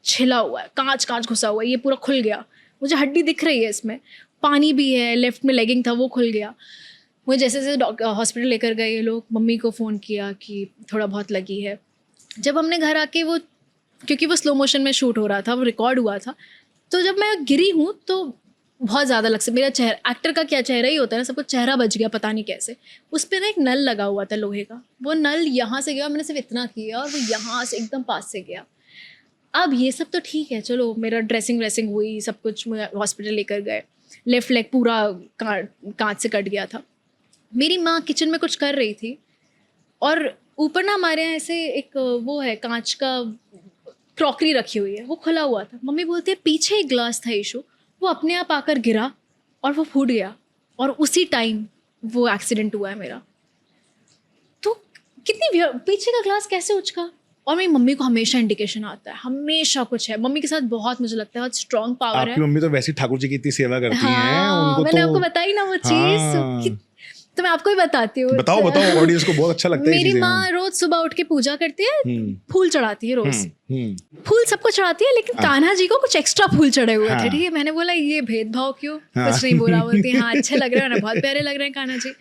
Speaker 1: छिला हुआ है, कांच घुसा हुआ है, ये पूरा खुल गया। मुझे हड्डी दिख रही है इसमें, पानी भी है, लेफ्ट में लेगिंग था वो खुल गया। मुझे जैसे जैसे हॉस्पिटल लेकर गए ये लोग, मम्मी को फ़ोन किया कि थोड़ा बहुत लगी है। जब हमने घर आके वो, क्योंकि वो स्लो मोशन में शूट हो रहा था, वो रिकॉर्ड हुआ था, तो जब मैं गिरी हूँ तो बहुत ज़्यादा लग से मेरा चेहरा, एक्टर का क्या चेहरा ही होता है ना, सबको चेहरा बच गया पता नहीं कैसे। उस पर ना एक नल लगा हुआ था लोहे का, वो नल यहाँ से गया, मैंने सिर्फ इतना किया और वो यहाँ से एकदम पास से गया। अब ये सब तो ठीक है, चलो मेरा ड्रेसिंग हुई, सब कुछ, मुझे हॉस्पिटल लेकर गए। लेफ्ट लेग पूरा कांच से कट गया था। मेरी माँ किचन में कुछ कर रही थी और ऊपर ना हमारे यहाँ ऐसे एक वो है, कांच का क्रॉकरी रखी हुई है, वो खुला हुआ था। मम्मी बोलती है पीछे एक ग्लास था इशू, वो अपने आप आकर गिरा और वो फूट गया और उसी टाइम वो एक्सीडेंट हुआ है मेरा। तो कितनी पीछे का ग्लास कैसे उचका। और मेरी मम्मी को हमेशा इंडिकेशन आता है, हमेशा कुछ है। मम्मी के साथ बहुत, मुझे लगता है बहुत स्ट्रॉन्ग पावर है।
Speaker 2: आपकी मम्मी तो वैसे ठाकुर जी की इतनी सेवा करती हैं, उनको
Speaker 1: मैंने
Speaker 2: तो
Speaker 1: आपको बताई ना वो चीज, तो मैं आपको ही बताती हूँ।
Speaker 2: बताओ ऑडियंस को बहुत अच्छा लगता है।
Speaker 1: मेरी माँ रोज सुबह उठ के पूजा करती है, फूल चढ़ाती है रोज। फूल सबको चढ़ाती है, लेकिन कान्हा जी को कुछ एक्स्ट्रा फूल चढ़े हुए थे। ठीक है, मैंने बोला ये भेदभाव क्यों, कुछ नहीं बोला। बोलती हाँ अच्छे लग रहे हैं ना, बहुत प्यारे लग रहे हैं कान्हा जी।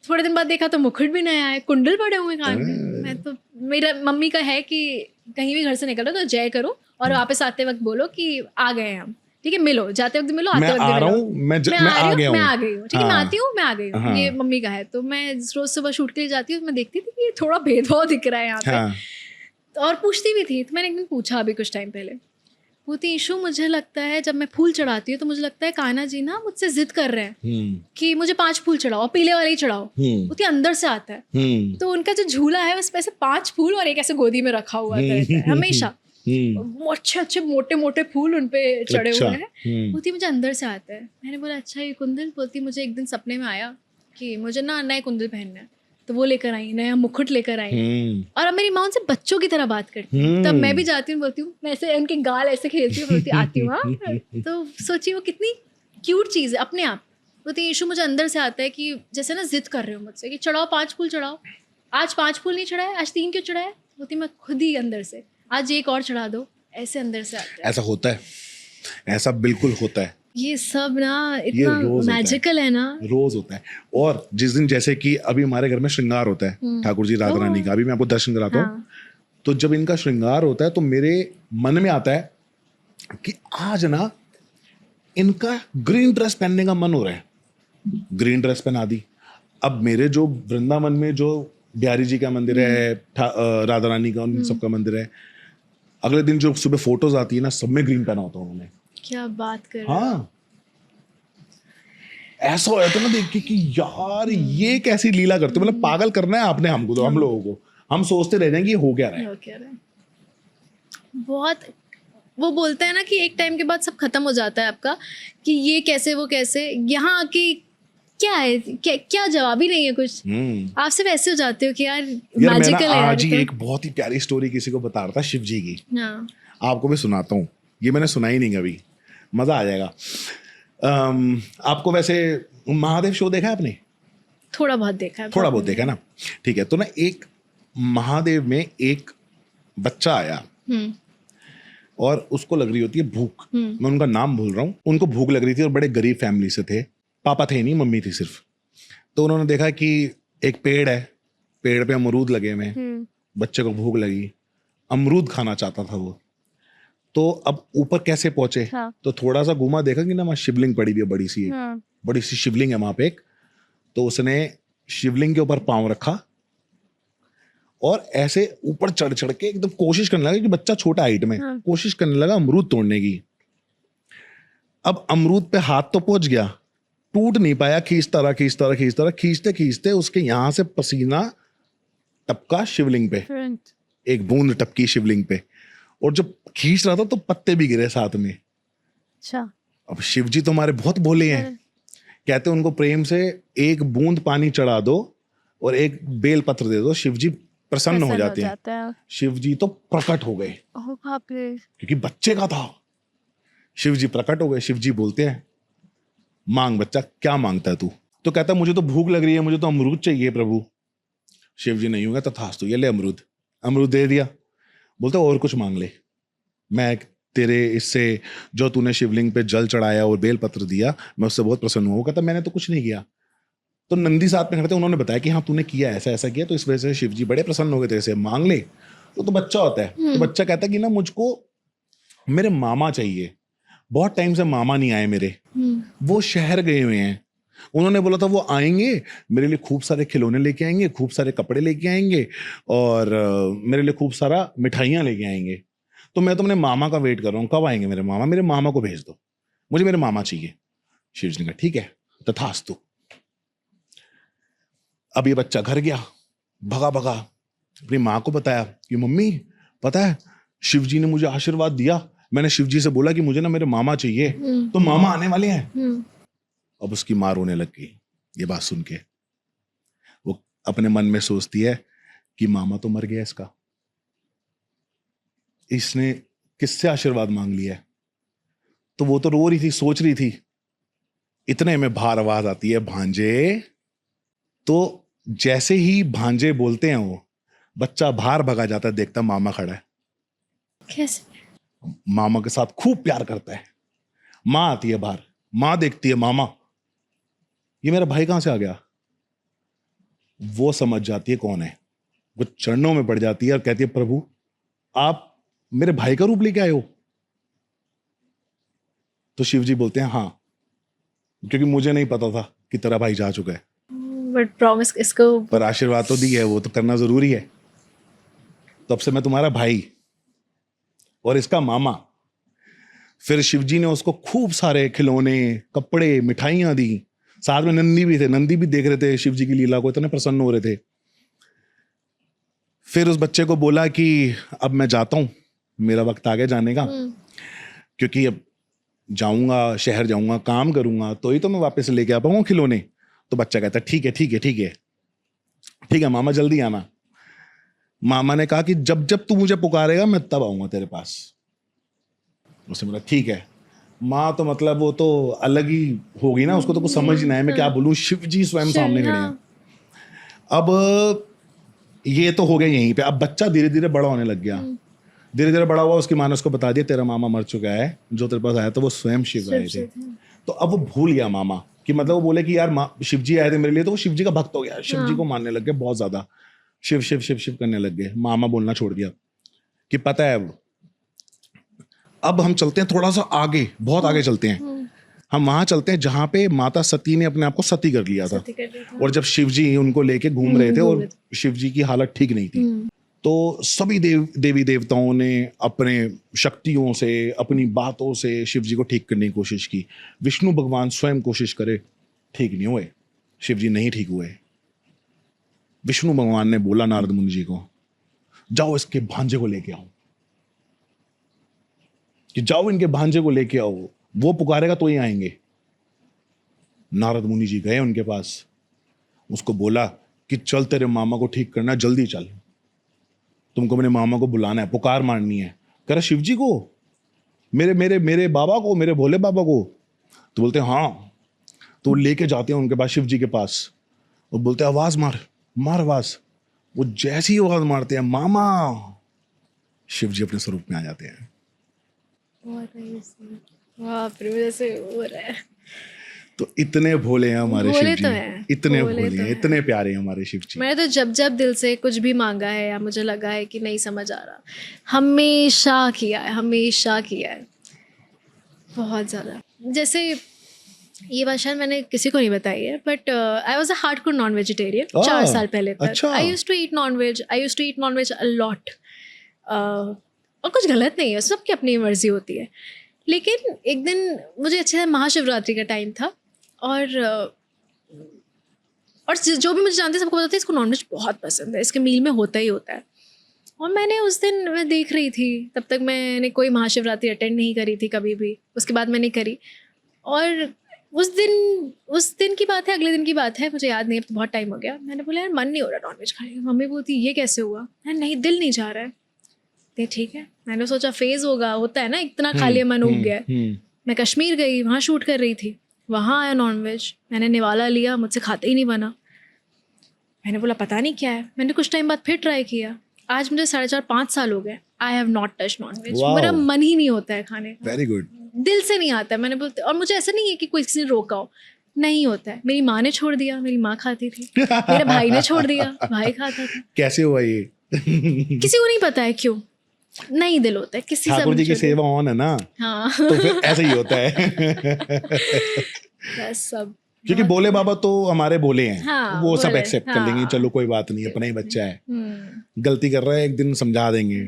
Speaker 1: थोड़े दिन बाद देखा तो मुकुट भी नया है, कुंडल पड़े हुए कान में। मैं तो, मेरा मम्मी का है कि कहीं भी घर से निकलो तो जय करो और वापस आते वक्त बोलो कि आ गए हैं हम। ठीक है, मिलो, जाते वक्त मिलो, आते वक्त मिलो। मैं आ गई हूँ, मैं आ गई हूँ। ठीक है, मैं आती हूँ, मैं आ गई हूँ। ये मम्मी का है। तो मैं रोज सुबह शूट के लिए जाती हूँ, मैं देखती थी कि ये थोड़ा भेदभाव दिख रहा है यहाँ पे। और पूछती भी थी। तो मैंने एक दिन पूछा अभी कुछ टाइम पहले, होती इशू, मुझे लगता है जब मैं फूल चढ़ाती हूँ तो मुझे लगता है कान्हा जी ना मुझसे जिद कर रहे हैं कि मुझे 5 फूल चढ़ाओ, पीले वाले ही चढ़ाओ। होती अंदर से आता है। तो उनका जो झूला है उस पे ऐसे 5 फूल और एक ऐसे गोदी में रखा हुआ है हमेशा। अच्छे मोटे मोटे फूल उनपे चढ़े हुए हैं। होती मुझे अंदर से आता है। मैंने बोला अच्छा ये कुंदल। बोलती मुझे एक दिन सपने में आया कि मुझे ना नए कुंदल पहनना है, तो वो लेकर आई, नया मुकुट लेकर आई। और अब मेरी माँ उनसे बच्चों की तरह बात करती है। तब मैं भी जाती हूँ, बोलती हूँ, मैं ऐसे उनके गाल ऐसे खेलती हूँ, बोलती आती हूँ। हाँ, तो सोचिए वो कितनी क्यूट चीज़ है अपने आप। बोलती इशू मुझे अंदर से आता है कि जैसे ना जिद कर रहे हो मुझसे कि चढ़ाओ 5 फूल चढ़ाओ। आज 5 फूल नहीं चढ़ाए, आज 3 क्यों चढ़ाए। बोलती मैं खुद ही अंदर से आज एक और चढ़ा दो, ऐसे अंदर से आता है।
Speaker 2: ऐसा होता है, ऐसा बिल्कुल होता है।
Speaker 1: ये सब ना इतना मैजिकल है ना,
Speaker 2: रोज होता है। और जिस दिन जैसे कि अभी हमारे घर में श्रृंगार होता है ठाकुर जी राधा रानी का, अभी मैं आपको दर्शन कराता हूँ। तो जब इनका श्रृंगार होता है तो मेरे मन में आता है कि आज ना इनका ग्रीन ड्रेस पहनने का मन हो रहा है। ग्रीन ड्रेस पहना दी। अब मेरे जो वृंदावन में जो बिहारी जी का मंदिर है, राधा रानी का, उन सबका मंदिर है, अगले दिन जो सुबह फोटोज आती है ना, सब में ग्रीन पहना होता है उन्होंने।
Speaker 1: क्या बात कर।
Speaker 2: हाँ, ऐसा हो जाता है ना देख के कि यार ये कैसी लीला करते हो। मतलब पागल करना है आपने हमको, तो हम लोगों को, हम सोचते रह जाएंगे ये हो क्या रहा है।
Speaker 1: बहुत वो बोलते हैं ना कि एक टाइम के बाद सब खत्म हो जाता है आपका, कि ये कैसे वो कैसे। यहाँ आके क्या है, क्या जवाब ही नहीं है कुछ। आप सिर्फ ऐसे हो जाते हो कि यार मैजिकल है।
Speaker 2: आज ही एक बहुत ही प्यारी स्टोरी किसी को बता रहा था शिव जी की। आपको भी सुनाता हूँ, ये मैंने सुनाई नहीं कभी, मजा आ जाएगा। आपको वैसे महादेव शो देखा है आपने?
Speaker 1: थोड़ा बहुत देखा है।
Speaker 2: थोड़ा बहुत देखा है ना, ठीक है। तो ना एक महादेव में एक बच्चा आया और उसको लग रही होती है भूख, मैं उनका नाम भूल रहा हूँ, उनको भूख लग रही थी और बड़े गरीब फैमिली से थे, पापा थे नहीं, मम्मी थी सिर्फ। तो उन्होंने देखा कि एक पेड़ है, पेड़ पे अमरूद लगे हुए हैं, बच्चे को भूख लगी, अमरूद खाना चाहता था वो। तो अब ऊपर कैसे पहुंचे?
Speaker 1: हाँ।
Speaker 2: तो थोड़ा सा घूमा, देखा कि ना वहाँ शिवलिंग पड़ी हुई है, बड़ी सी एक, बड़ी सी शिवलिंग है वहां पे एक। तो उसने शिवलिंग के ऊपर पांव रखा और ऐसे ऊपर चढ़ चढ़ के एकदम कोशिश करने लगा, कि बच्चा छोटा हाइट में, कोशिश करने लगा अमरूद तोड़ने की। अब अमरूद पे हाथ तो पहुंच गया, टूट नहीं पाया, खींचते खींचते उसके यहां से पसीना टपका शिवलिंग पे, एक बूंद टपकी शिवलिंग पे, और जब खींच रहा था तो पत्ते भी गिरे साथ में।
Speaker 1: अच्छा।
Speaker 2: अब शिव जी तो हमारे बहुत भोले हैं, कहते उनको प्रेम से एक बूंद पानी चढ़ा दो और एक बेल पत्र दे दो, शिव जी प्रसन्न हो जाते हैं। शिव जी तो प्रकट हो गए, क्योंकि बच्चे का था। शिव जी प्रकट हो गए। शिव जी बोलते हैं, मांग बच्चा, क्या मांगता है तू? तो कहता है, मुझे तो भूख लग रही है, मुझे तो अमरूद चाहिए प्रभु। शिव जी नहीं होगा, तथास्तु, ये ले अमरूद। अमरूद दे दिया। बोलते और कुछ मांग ले, मैं तेरे इससे जो तूने शिवलिंग पे जल चढ़ाया और बेलपत्र दिया, मैं उससे बहुत प्रसन्न हुआ। वो कहता मैंने तो कुछ नहीं किया। तो नंदी साथ में खड़े थे, उन्होंने बताया कि हाँ तूने किया, ऐसा ऐसा किया, तो इस वजह से शिव जी बड़े प्रसन्न हो गए तेरे से, मांग ले। तो बच्चा होता है, तो बच्चा कहता है कि ना मुझको मेरे मामा चाहिए, बहुत टाइम से मामा नहीं आए मेरे, वो शहर गए हुए हैं। उन्होंने बोला था वो आएंगे, मेरे लिए खूब सारे खिलौने लेके आएंगे, खूब सारे कपड़े लेके आएंगे और मेरे लिए खूब सारा मिठाइयाँ लेके आएंगे। तो मैं तो अपने मामा का वेट कर रहा हूँ, कब आएंगे मेरे मामा, मेरे मामा को भेज दो, मुझे मेरे मामा चाहिए। शिव जी ने कहा ठीक है, तथास्तु। अब ये बच्चा घर गया, भगा भगा अपनी माँ को बताया कि मम्मी पता है शिव जी ने मुझे आशीर्वाद दिया, मैंने शिव जी से बोला कि मुझे ना मेरे मामा चाहिए, तो मामा आने वाले हैं। अब उसकी माँ रोने लग गई ये बात सुन के। वो अपने मन में सोचती है कि मामा तो मर गया इसका, इसने किससे आशीर्वाद मांग लिया है। तो वो तो रो रही थी, सोच रही थी। इतने में बाहर आवाज आती है, भांजे। तो जैसे ही भांजे बोलते हैं, वो बच्चा बाहर भगा जाता है, देखता मामा खड़ा है।
Speaker 1: कैसे?
Speaker 2: मामा के साथ खूब प्यार करता है। माँ आती है बाहर, माँ देखती है, मामा ये मेरा भाई कहां से आ गया। वो समझ जाती है कौन है, वो चरणों में पड़ जाती है और कहती है प्रभु आप मेरे भाई का रूप लेके आए हो। तो शिव जी बोलते हैं हाँ, क्योंकि मुझे नहीं पता था कि तेरा भाई जा चुका है,
Speaker 1: बट प्रॉमिस इसको,
Speaker 2: पर आशीर्वाद तो दी है, वो तो करना जरूरी है। तब से मैं तुम्हारा भाई और इसका मामा। फिर शिवजी ने उसको खूब सारे खिलौने, कपड़े, मिठाइयां दी। साथ में नंदी भी थे, नंदी भी देख रहे थे शिव जी की लीला को, इतने प्रसन्न हो रहे थे। फिर उस बच्चे को बोला कि अब मैं जाता हूं, मेरा वक्त आ गया जाने का, क्योंकि अब जाऊंगा, शहर जाऊंगा, काम करूंगा, तो ही तो मैं वापस लेके आ पाऊंगा खिलौने। तो बच्चा कहता ठीक है ठीक है ठीक है ठीक है मामा, जल्दी आना। मामा ने कहा कि जब जब तू मुझे पुकारेगा मैं तब आऊंगा तेरे पास। उसने बोला ठीक है। माँ तो मतलब वो तो अलग ही होगी ना, उसको तो कुछ समझ ही नहीं है मैं क्या बोलूं। शिव जी स्वयं सामने खड़े हैं। अब ये तो हो गया यहीं पे। अब बच्चा धीरे धीरे बड़ा होने लग गया, धीरे धीरे बड़ा हुआ। उसकी माँ ने उसको बता दिया तेरा मामा मर चुका है, जो तेरे पास आया था वो स्वयं शिव आए थे। तो अब वो भूल गया मामा, कि मतलब वो बोले कि यार शिव जी आए थे मेरे लिए, तो वो शिव जी का भक्त हो गया, शिव जी को मानने लग गया बहुत ज्यादा, शिव शिव शिव शिव करने लग गए। मामा बोलना छोड़ दिया कि पता है अब हम चलते हैं थोड़ा सा आगे, बहुत आगे चलते हैं। हम वहां चलते हैं जहां पे माता सती ने अपने आप को सती कर लिया था, और जब शिव जी उनको लेके घूम रहे थे और शिव जी की हालत ठीक नहीं थी, तो सभी देवी देवताओं ने अपने शक्तियों से, अपनी बातों से शिव जी को ठीक करने की कोशिश की। विष्णु भगवान स्वयं कोशिश करे, ठीक नहीं हुए, शिव जी नहीं ठीक हुए। विष्णु भगवान ने बोला नारद मुनि जी को, जाओ इसके भांजे को लेके आओ, कि जाओ इनके भांजे को लेके आओ, वो पुकारेगा तो ही आएंगे। नारद मुनि जी गए उनके पास, उसको बोला कि चल तेरे मामा को ठीक करना, जल्दी चल, तुमको मेरे मामा को बुलाना है, पुकार मारनी है। कह रहा शिव जी को, मेरे मेरे मेरे बाबा को, मेरे भोले बाबा को। तो बोलते हैं हाँ। तो वो लेके जाते हैं उनके पास शिव जी के पास और बोलते हैं आवाज मार मार आवाज। वो जैसी ही आवाज मारते हैं मामा, शिव जी अपने स्वरूप में आ जाते हैं।
Speaker 1: बाप रे, मुझे ऐसे हो रहा है।
Speaker 2: तो इतने भोले हैं हमारे शिव
Speaker 1: भोले
Speaker 2: जी,
Speaker 1: तो हैं,
Speaker 2: इतने
Speaker 1: भोले
Speaker 2: भोले
Speaker 1: तो
Speaker 2: हैं,
Speaker 1: हैं।
Speaker 2: इतने प्यारे हैं हमारे शिव जी।
Speaker 1: मैंने तो जब दिल से कुछ भी मांगा है या मुझे लगा है कि नहीं समझ आ रहा, हमेशा किया है, हमेशा किया है, बहुत ज़्यादा। जैसे ये बात शायद मैंने किसी को नहीं बताई है, but I was a hardcore non vegetarian 4 साल पहले तक।
Speaker 2: अच्छा।
Speaker 1: I used to eat non veg a lot. और कुछ गलत नहीं है, सबकी अपनी मर्जी होती है। लेकिन एक दिन मुझे अच्छे से महाशिवरात्रि का टाइम था, और जो भी मुझे जानते हैं सबको पता था इसको नॉनवेज बहुत पसंद है, इसके मील में होता ही होता है। और मैंने उस दिन मैं देख रही थी, तब तक मैंने कोई महाशिवरात्रि अटेंड नहीं करी थी कभी भी, उसके बाद मैंने करी। और उस दिन की बात है, अगले दिन की बात है, मुझे याद नहीं, अब तो बहुत टाइम हो गया। मैंने बोला यार मन नहीं हो रहा नॉनवेज खाने का। मम्मी बोलती ये कैसे हुआ? यार नहीं, दिल नहीं जा रहा है। तो ठीक है, मैंने सोचा फेज़ होता है ना, इतना खा लिया मन उग गया है। मैं कश्मीर गई, वहाँ शूट कर रही थी, वहाँ आया नॉनवेज, मैंने निवाला लिया, मुझसे खाते ही नहीं बना। मैंने बोला पता नहीं क्या है। मैंने कुछ टाइम बाद फिर ट्राई किया, आज मुझे 4.5-5 साल हो गए, I have not touch nonveg. मेरा मन ही नहीं होता है खाने का,
Speaker 2: वेरी गुड,
Speaker 1: दिल से नहीं आता है। मैंने बोलते, और मुझे ऐसा नहीं है कि कोई किसी ने रोका हो, नहीं होता है। मेरी माँ ने छोड़ दिया, मेरी माँ खाती थी, मेरे भाई ने छोड़ दिया, भाई खाता था।
Speaker 2: कैसे हुआ ये?
Speaker 1: किसी को नहीं पता है क्यों, नहीं दिल होता है किसी से।
Speaker 2: ठाकुर जी की सेवा ऑन है ना,
Speaker 1: हाँ
Speaker 2: तो फिर ऐसे ही होता है।
Speaker 1: बस सब,
Speaker 2: क्योंकि बोले बाबा तो हमारे बोले हैं,
Speaker 1: हाँ,
Speaker 2: वो सब
Speaker 1: बोले,
Speaker 2: एक्सेप्ट कर
Speaker 1: हाँ।
Speaker 2: लेंगे, चलो कोई बात नहीं, अपना ही बच्चा है,
Speaker 1: हम्म,
Speaker 2: गलती कर रहा है, एक दिन समझा देंगे।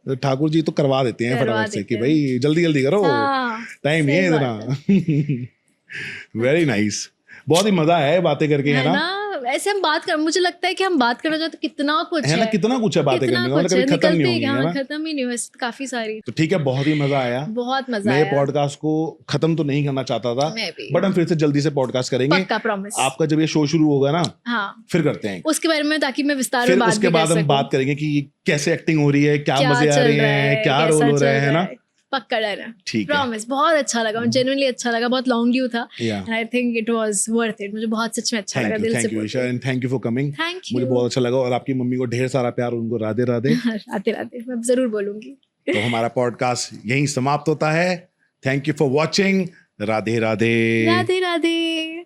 Speaker 2: तो ठाकुर जी तो करवा देते हैं
Speaker 1: करवा
Speaker 2: फटाफट से कि
Speaker 1: देते
Speaker 2: भाई जल्दी जल्दी करो,
Speaker 1: हाँ,
Speaker 2: टाइम नहीं है
Speaker 1: सही बात
Speaker 2: इतना। वेरी नाइस, बहुत ही मजा है बातें करके, है ना?
Speaker 1: ऐसे हम बात कर, मुझे लगता है कि हम बात करना चाहते तो कितना कुछ
Speaker 2: है ना, कितना कुछ है बातें करने का, मतलब कभी खत्म नहीं होंगी, है ना?
Speaker 1: खत्म ही नहीं हुआ, काफी सारी।
Speaker 2: तो ठीक है, बहुत ही मजा आया,
Speaker 1: बहुत मजा
Speaker 2: मैं ये
Speaker 1: आया।
Speaker 2: पॉडकास्ट को खत्म तो नहीं करना चाहता था,
Speaker 1: मैं भी।
Speaker 2: बट हम फिर से जल्दी से पॉडकास्ट करेंगे,
Speaker 1: पक्का, प्रॉमिस।
Speaker 2: आपका जब ये शो शुरू होगा ना,
Speaker 1: हाँ,
Speaker 2: फिर करते हैं
Speaker 1: उसके बारे में, ताकि मैं विस्तार
Speaker 2: फिर
Speaker 1: में बात
Speaker 2: उसके
Speaker 1: भी कर
Speaker 2: बाद हम
Speaker 1: सकूं।
Speaker 2: बात करेंगे कि कैसे एक्टिंग हो रही है, क्या मजे आ रहे हैं, क्या रोल हो रहा है ना?
Speaker 1: पक्का डर है,
Speaker 2: ठीक है।
Speaker 1: प्रॉमिस। बहुत अच्छा लगा, जेन्युइनली अच्छा लगा, बहुत लॉन्ग ड्यू था,
Speaker 2: Yeah.
Speaker 1: And I think it was worth it. मुझे बहुत सच में अच्छा लगा, दिल से
Speaker 2: thank you Isha, and thank you for coming.
Speaker 1: Thank
Speaker 2: मुझे
Speaker 1: यू।
Speaker 2: बहुत अच्छा लगा, और आपकी मम्मी को ढेर सारा प्यार, उनको राधे राधे।
Speaker 1: आते आते मैं जरूर बोलूंगी।
Speaker 2: तो हमारा पॉडकास्ट यहीं समाप्त होता है। Thank you for watching. Radhe Radhe.
Speaker 1: Radhe Radhe.